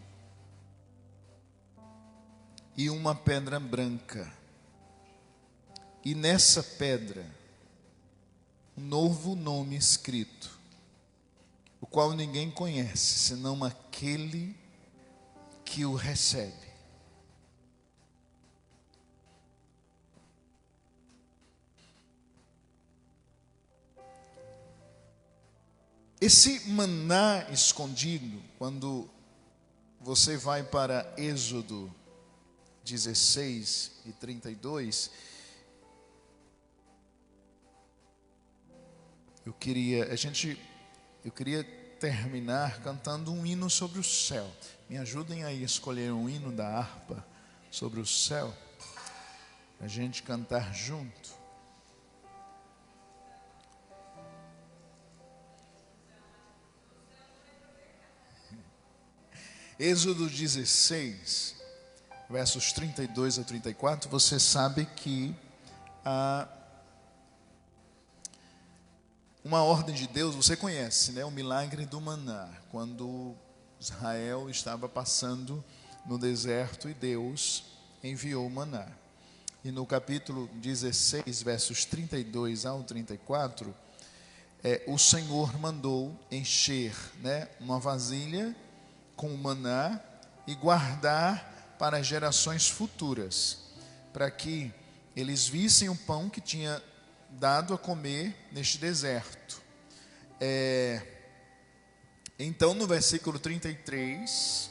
e uma pedra branca, e nessa pedra um novo nome escrito, o qual ninguém conhece senão aquele que o recebe. Esse maná escondido, quando você vai para Êxodo 16 e 32, eu queria terminar cantando um hino sobre o céu. Me ajudem aí a escolher um hino da harpa sobre o céu, a gente cantar junto. Êxodo 16, versos 32 a 34, você sabe que há uma ordem de Deus, você conhece, né? O milagre do maná, quando Israel estava passando no deserto e Deus enviou o maná. E no capítulo 16, versos 32 ao 34, o Senhor mandou encher, né, uma vasilha com o maná e guardar para gerações futuras, para que eles vissem o pão que tinha dado a comer neste deserto. Então, no versículo 33,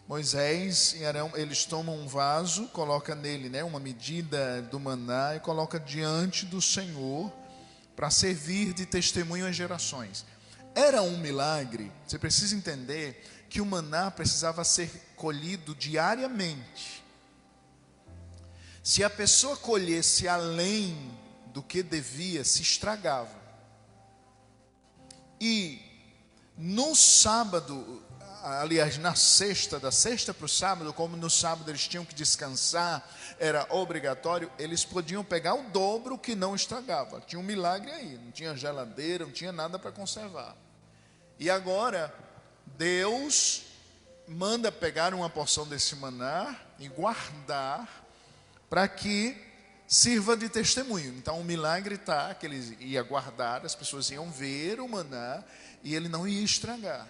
Moisés e Arão, eles tomam um vaso, coloca nele, né, uma medida do maná e coloca diante do Senhor para servir de testemunho às gerações. Era um milagre. Você precisa entender que o maná precisava ser colhido diariamente. Se a pessoa colhesse além do que devia, se estragava. E no sábado, aliás, na sexta, da sexta para o sábado, como no sábado eles tinham que descansar, era obrigatório, eles podiam pegar o dobro que não estragava. Tinha um milagre aí, não tinha geladeira, não tinha nada para conservar. E agora, Deus manda pegar uma porção desse maná e guardar para que sirva de testemunho. Então o milagre está que eles iam guardar, as pessoas iam ver o maná e ele não ia estragar.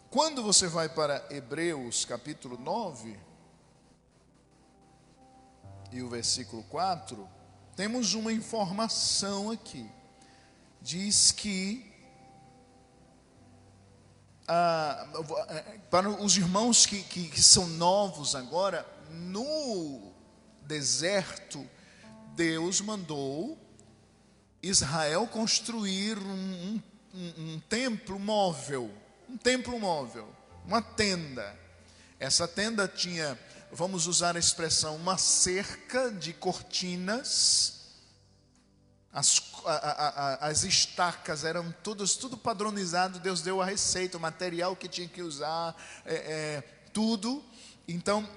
Quando você vai para Hebreus capítulo 9 e o versículo 4, temos uma informação aqui. Diz que para os irmãos que são novos agora, no deserto, Deus mandou Israel construir um templo móvel, uma tenda. Essa tenda tinha, vamos usar a expressão, uma cerca de cortinas. As estacas eram tudo padronizado. Deus deu a receita, o material que tinha que usar, tudo. Então,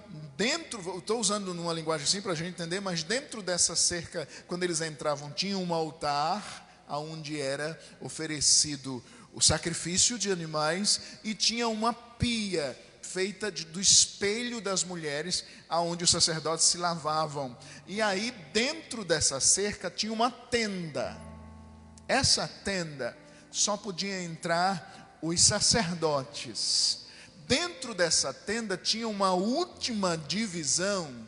estou usando numa linguagem assim para a gente entender, mas dentro dessa cerca, quando eles entravam, tinha um altar onde era oferecido o sacrifício de animais e tinha uma pia feita do espelho das mulheres, aonde os sacerdotes se lavavam. E aí, dentro dessa cerca, tinha uma tenda. Essa tenda só podia entrar os sacerdotes. Dentro dessa tenda tinha uma última divisão,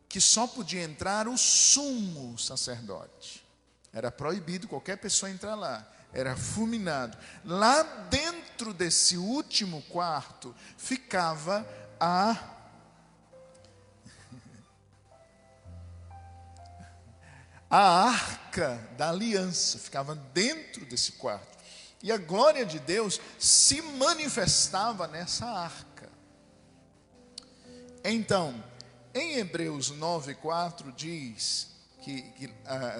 que só podia entrar o sumo sacerdote. Era proibido qualquer pessoa entrar lá. Era fulminado. Lá dentro desse último quarto ficava a arca da aliança, ficava dentro desse quarto. E a glória de Deus se manifestava nessa arca. Então, em Hebreus 9:4 diz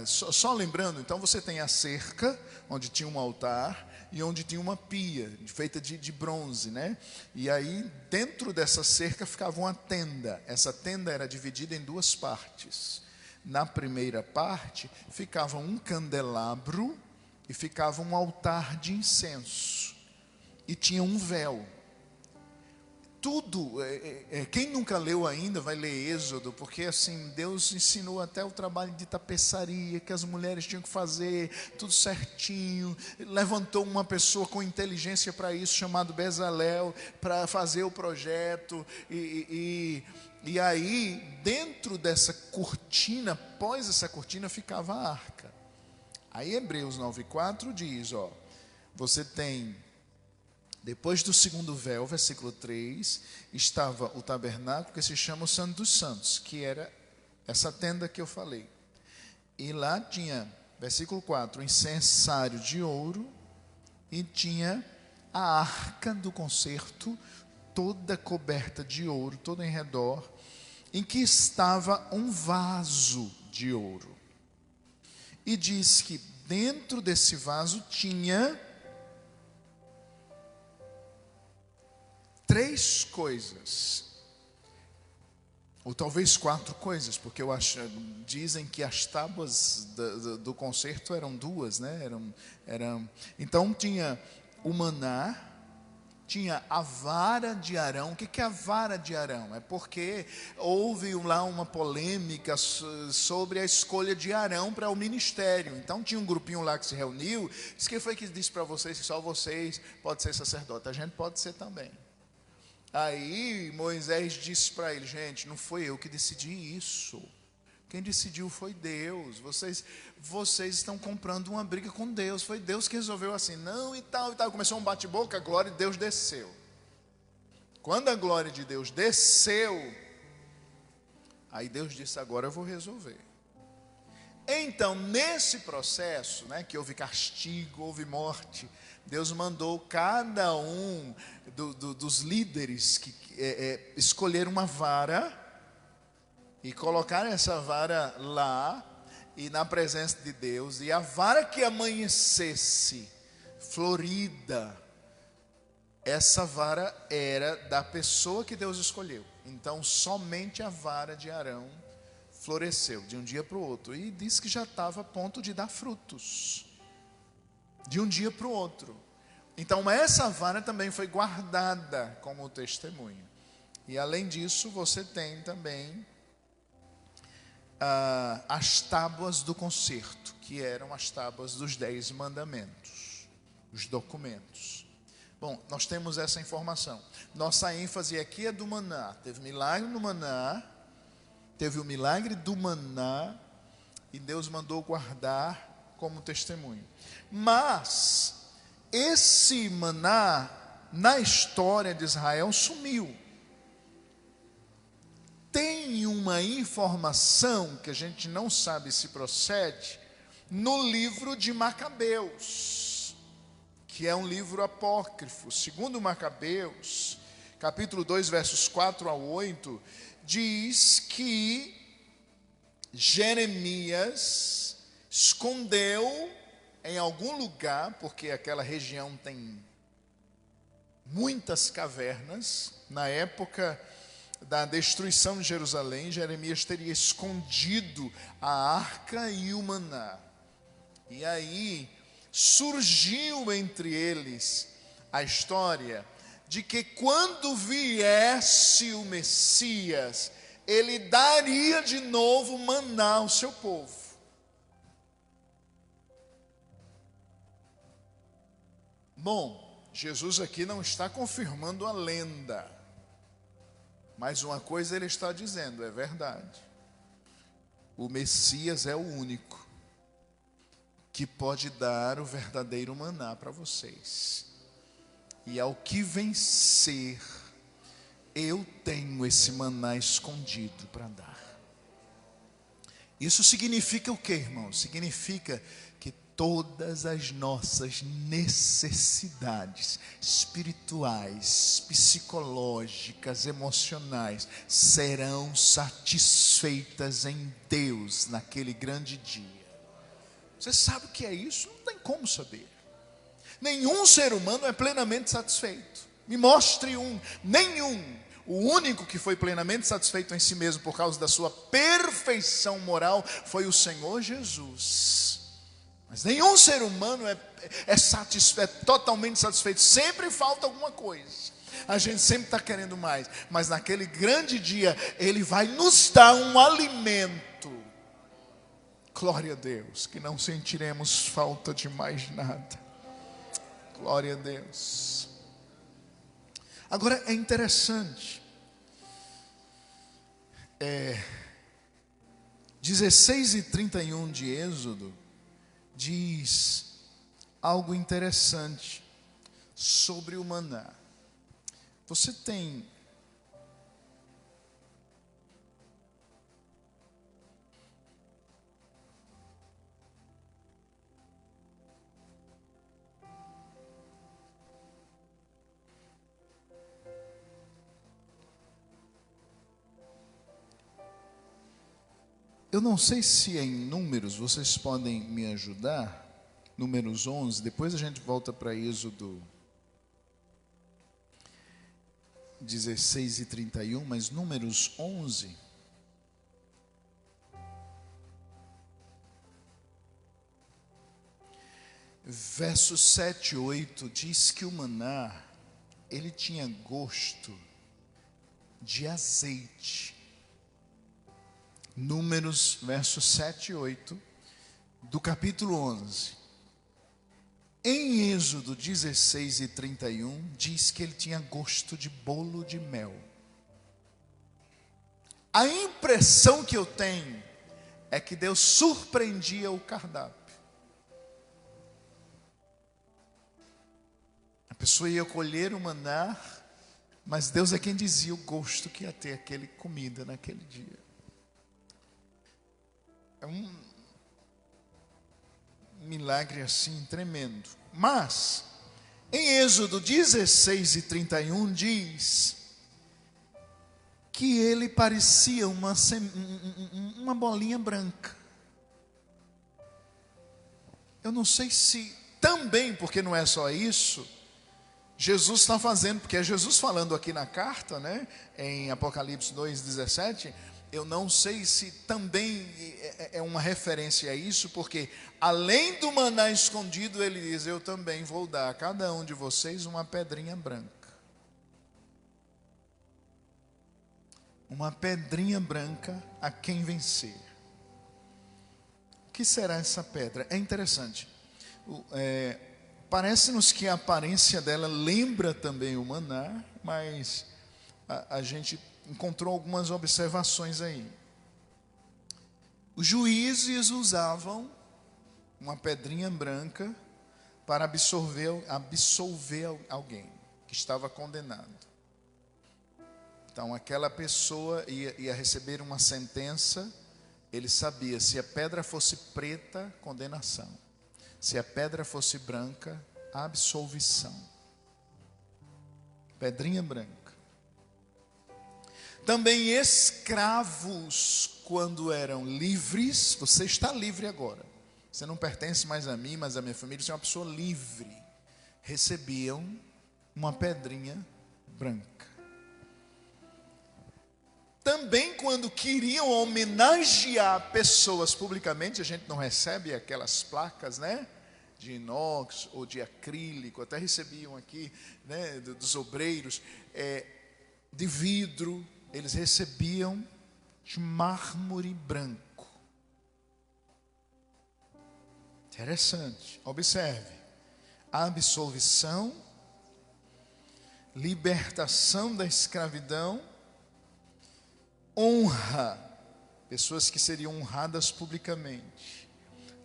só lembrando, então você tem a cerca, onde tinha um altar e onde tinha uma pia feita de bronze, né? E aí dentro dessa cerca ficava uma tenda. Essa tenda era dividida em duas partes. Na primeira parte ficava um candelabro e ficava um altar de incenso e tinha um véu. Tudo, quem nunca leu ainda vai ler Êxodo, porque assim, Deus ensinou até o trabalho de tapeçaria, que as mulheres tinham que fazer, tudo certinho, levantou uma pessoa com inteligência para isso, chamado Bezalel, para fazer o projeto, e aí, dentro dessa cortina, após essa cortina, ficava a arca. Aí Hebreus 9:4 diz, você tem Depois do segundo véu, versículo 3, estava o tabernáculo que se chama o Santo dos Santos, que era essa tenda que eu falei. E lá tinha, versículo 4, o incensário de ouro, e tinha a arca do concerto, toda coberta de ouro, toda em redor, em que estava um vaso de ouro. E diz que dentro desse vaso tinha 3 coisas, ou talvez 4 coisas, porque dizem que as tábuas do concerto eram 2, né? Então tinha o maná, tinha a vara de Arão. O que é a vara de Arão? É porque houve lá uma polêmica sobre a escolha de Arão para o ministério. Então tinha um grupinho lá que se reuniu. Quem foi que disse para vocês que só vocês podem ser sacerdote? A gente pode ser também. Aí Moisés disse para ele: gente, não foi eu que decidi isso. Quem decidiu foi Deus. Vocês estão comprando uma briga com Deus. Foi Deus que resolveu assim, não, e tal, e tal. Começou um bate-boca, a glória de Deus desceu. Quando a glória de Deus desceu, aí Deus disse: agora eu vou resolver. Então, nesse processo, né, que houve castigo, houve morte, Deus mandou cada um dos líderes que escolher uma vara e colocar essa vara lá e na presença de Deus. E a vara que amanhecesse florida, essa vara era da pessoa que Deus escolheu. Então somente a vara de Arão floresceu de um dia para o outro. E disse que já estava a ponto de dar frutos de um dia para o outro. Então essa vara também foi guardada como testemunho. E além disso, você tem também as tábuas do concerto, que eram as tábuas dos 10 mandamentos, os documentos. Bom, nós temos essa informação. Nossa ênfase aqui é do maná. Teve milagre no maná, teve o milagre do maná, e Deus mandou guardar como testemunho. Mas esse maná, na história de Israel, sumiu. Tem uma informação que a gente não sabe se procede no livro de Macabeus, que é um livro apócrifo. Segundo Macabeus, capítulo 2, versos 4 a 8, diz que Jeremias escondeu em algum lugar, porque aquela região tem muitas cavernas. Na época da destruição de Jerusalém, Jeremias teria escondido a arca e o maná. E aí surgiu entre eles a história de que quando viesse o Messias, ele daria de novo maná ao seu povo. Bom, Jesus aqui não está confirmando a lenda, mas uma coisa ele está dizendo, é verdade. O Messias é o único que pode dar o verdadeiro maná para vocês. E ao que vencer, eu tenho esse maná escondido para dar. Isso significa o quê, irmão? Significa que todas as nossas necessidades espirituais, psicológicas, emocionais serão satisfeitas em Deus naquele grande dia. Você sabe o que é isso? Não tem como saber. Nenhum ser humano é plenamente satisfeito. Me mostre um. Nenhum. O único que foi plenamente satisfeito em si mesmo por causa da sua perfeição moral foi o Senhor Jesus. Mas nenhum ser humano é totalmente satisfeito. Sempre falta alguma coisa. A gente sempre está querendo mais. Mas naquele grande dia, Ele vai nos dar um alimento. Glória a Deus, que não sentiremos falta de mais nada. Glória a Deus. Agora é interessante. 16:31 de Êxodo diz algo interessante. sobre o maná. Você tem eu não sei se em Números vocês podem me ajudar. Números 11, depois a gente volta para Êxodo 16 e 31, mas Números 11. Versos 7 e 8 diz que o maná, ele tinha gosto de azeite. Números, versos 7 e 8, do capítulo 11. Em Êxodo 16 e 31, diz que ele tinha gosto de bolo de mel. A impressão que eu tenho é que Deus surpreendia o cardápio. A pessoa ia colher o maná, mas Deus é quem dizia o gosto que ia ter aquele comida naquele dia. É um milagre assim tremendo. Mas em Êxodo 16 e 31 diz que ele parecia uma bolinha branca. Eu não sei se também, porque não é só isso, Jesus está fazendo, porque é Jesus falando aqui na carta, né, em Apocalipse 2:17. Eu não sei se também é uma referência a isso, porque além do maná escondido, ele diz: eu também vou dar a cada um de vocês uma pedrinha branca. Uma pedrinha branca a quem vencer. O que será essa pedra? É interessante. Parece-nos que a aparência dela lembra também o maná, mas a gente encontrou algumas observações aí. Os juízes usavam uma pedrinha branca para absolver alguém que estava condenado. Então aquela pessoa ia receber uma sentença. Ele sabia, se a pedra fosse preta, condenação. Se a pedra fosse branca, absolvição. Pedrinha branca. Também escravos, quando eram livres, você está livre agora. Você não pertence mais a mim, mas a minha família, você é uma pessoa livre. Recebiam uma pedrinha branca. Também quando queriam homenagear pessoas publicamente, a gente não recebe aquelas placas, né, de inox ou de acrílico, até recebiam aqui, né, dos obreiros, de vidro. Eles recebiam de mármore branco. Interessante. Observe. Absolvição, libertação da escravidão, honra, pessoas que seriam honradas publicamente.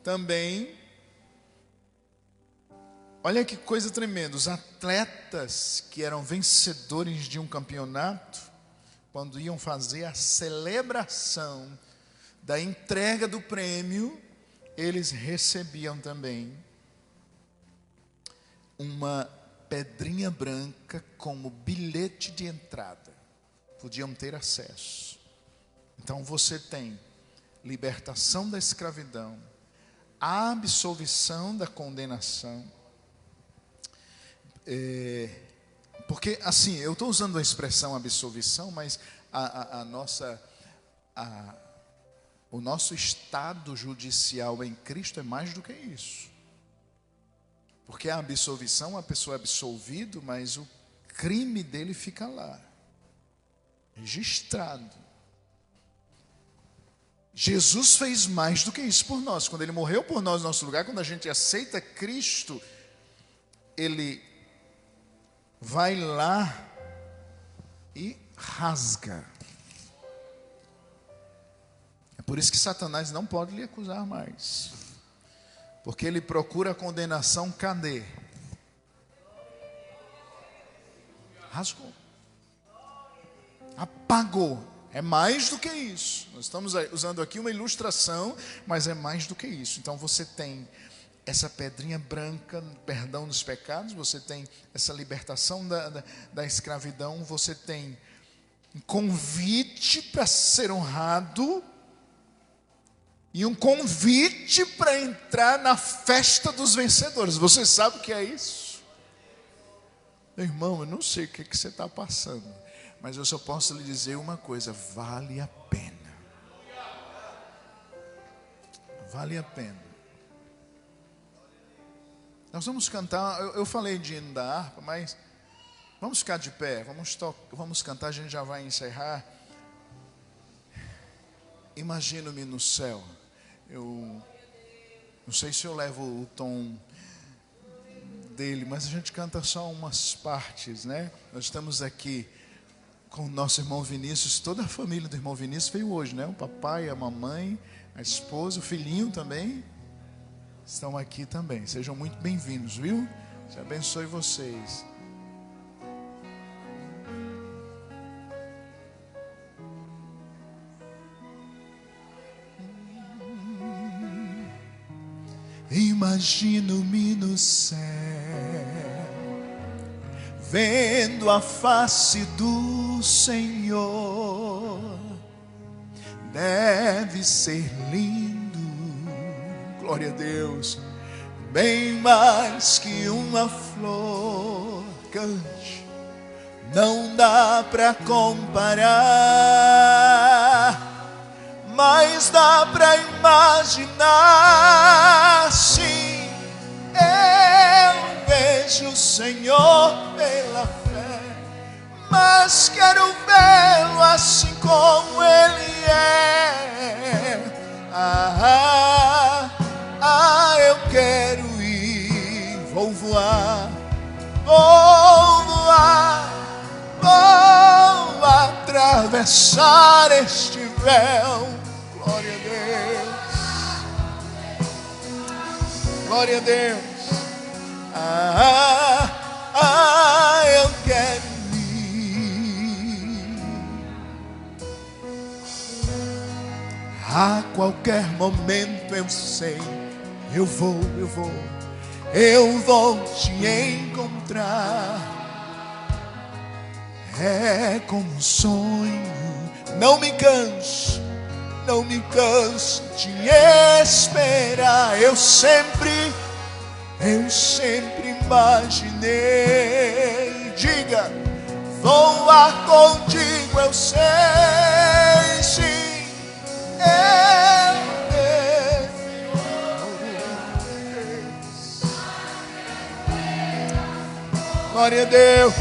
Também, olha que coisa tremenda, os atletas que eram vencedores de um campeonato, quando iam fazer a celebração da entrega do prêmio, eles recebiam também uma pedrinha branca como bilhete de entrada. Podiam ter acesso. Então você tem libertação da escravidão, absolvição da condenação. Porque assim, eu estou usando a expressão absolvição, mas o nosso estado judicial em Cristo é mais do que isso. Porque a absolvição, a pessoa é absolvido, mas o crime dele fica lá, registrado. Jesus fez mais do que isso por nós. Quando ele morreu por nós no nosso lugar, quando a gente aceita Cristo, ele vai lá e rasga. É por isso que Satanás não pode lhe acusar mais. Porque ele procura a condenação, cadê? rasgou. Apagou. É mais do que isso. Nós estamos usando aqui uma ilustração, mas é mais do que isso. Então você tem essa pedrinha branca, perdão dos pecados, você tem essa libertação da escravidão, você tem um convite para ser honrado e um convite para entrar na festa dos vencedores. Você sabe o que é isso? Meu irmão, eu não sei o que você está passando, mas eu só posso lhe dizer uma coisa: vale a pena. Vale a pena. Nós vamos cantar, eu falei de hino da harpa, mas vamos ficar de pé, vamos cantar, a gente já vai encerrar. Imagino-me no céu. Eu não sei se eu levo o tom dele, mas a gente canta só umas partes, né? Nós estamos aqui com o nosso irmão Vinícius, toda a família do irmão Vinícius veio hoje, né? O papai, a mamãe, a esposa, o filhinho também estão aqui também. Sejam muito bem-vindos, viu? Deus abençoe vocês. Imagino-me no céu, vendo a face do Senhor. Deve ser lindo, glória a Deus, bem mais que uma flor. Cante, não dá para comparar, mas dá para imaginar. Sim, eu vejo o Senhor pela fé, mas quero vê-lo assim como Ele é. Eu quero ir, vou voar, vou atravessar este véu. Glória a Deus, glória a Deus. Eu quero ir. A qualquer momento eu sei, eu vou te encontrar. É como um sonho, não me canso de esperar. Eu sempre imaginei. Diga, voar contigo, eu sei, sim, glória a Deus.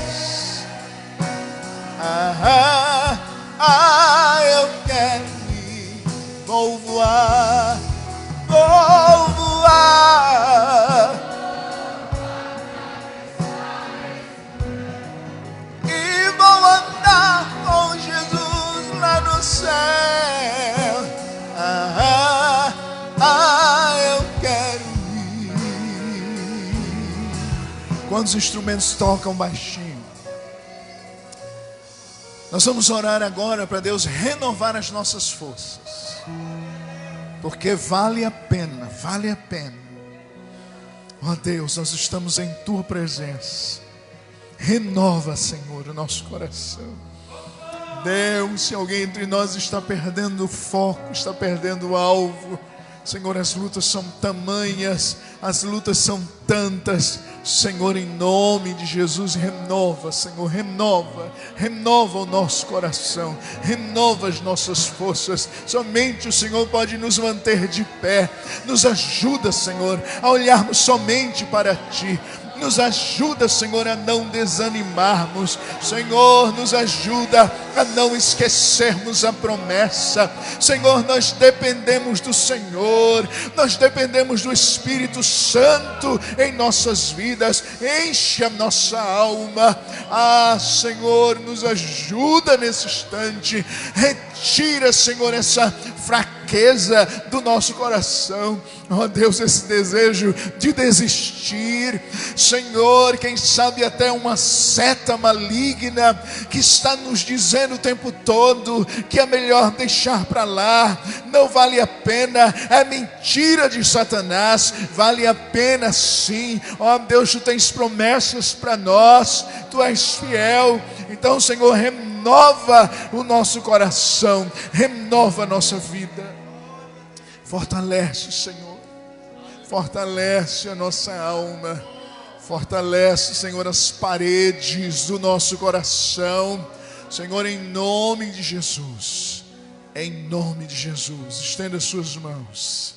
Eu quero ir, vou voar, e vou andar com Jesus lá no céu. Eu quero ir. Quantos instrumentos tocam baixinho? Nós vamos orar agora para Deus renovar as nossas forças, porque vale a pena, vale a pena. Ó Deus, nós estamos em Tua presença. Renova, Senhor, o nosso coração. Deus, se alguém entre nós está perdendo o foco, está perdendo o alvo, Senhor, as lutas são tamanhas, as lutas são tantas. Senhor, em nome de Jesus, renova, Senhor, renova o nosso coração, renova as nossas forças. Somente o Senhor pode nos manter de pé. Nos ajuda, Senhor, a olharmos somente para Ti. Nos ajuda, Senhor, a não desanimarmos. Senhor, nos ajuda a não esquecermos a promessa. Senhor, nós dependemos do Senhor. Nós dependemos do Espírito Santo em nossas vidas. Enche a nossa alma. Senhor, nos ajuda nesse instante. Retira, Senhor, essa fraqueza fraqueza do nosso coração, ó Deus, esse desejo de desistir, Senhor, quem sabe até uma seta maligna que está nos dizendo o tempo todo que é melhor deixar para lá, não vale a pena, é mentira de Satanás. Vale a pena sim, ó Deus, tu tens promessas para nós, tu és fiel. Então, Senhor, renova o nosso coração, renova a nossa vida, fortalece, Senhor, fortalece a nossa alma, fortalece, Senhor, as paredes do nosso coração, Senhor, em nome de Jesus, em nome de Jesus. Estenda as suas mãos.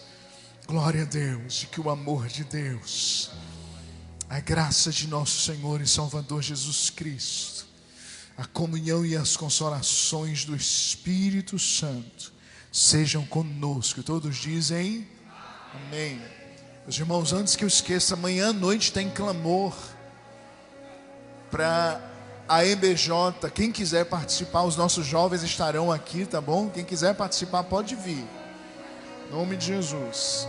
Glória a Deus, e que o amor de Deus, a graça de nosso Senhor e Salvador Jesus Cristo, a comunhão e as consolações do Espírito Santo sejam conosco. Todos dizem amém. Meus irmãos, antes que eu esqueça, amanhã à noite tem clamor para a MBJ. Quem quiser participar, os nossos jovens estarão aqui, tá bom? Quem quiser participar pode vir, em nome de Jesus.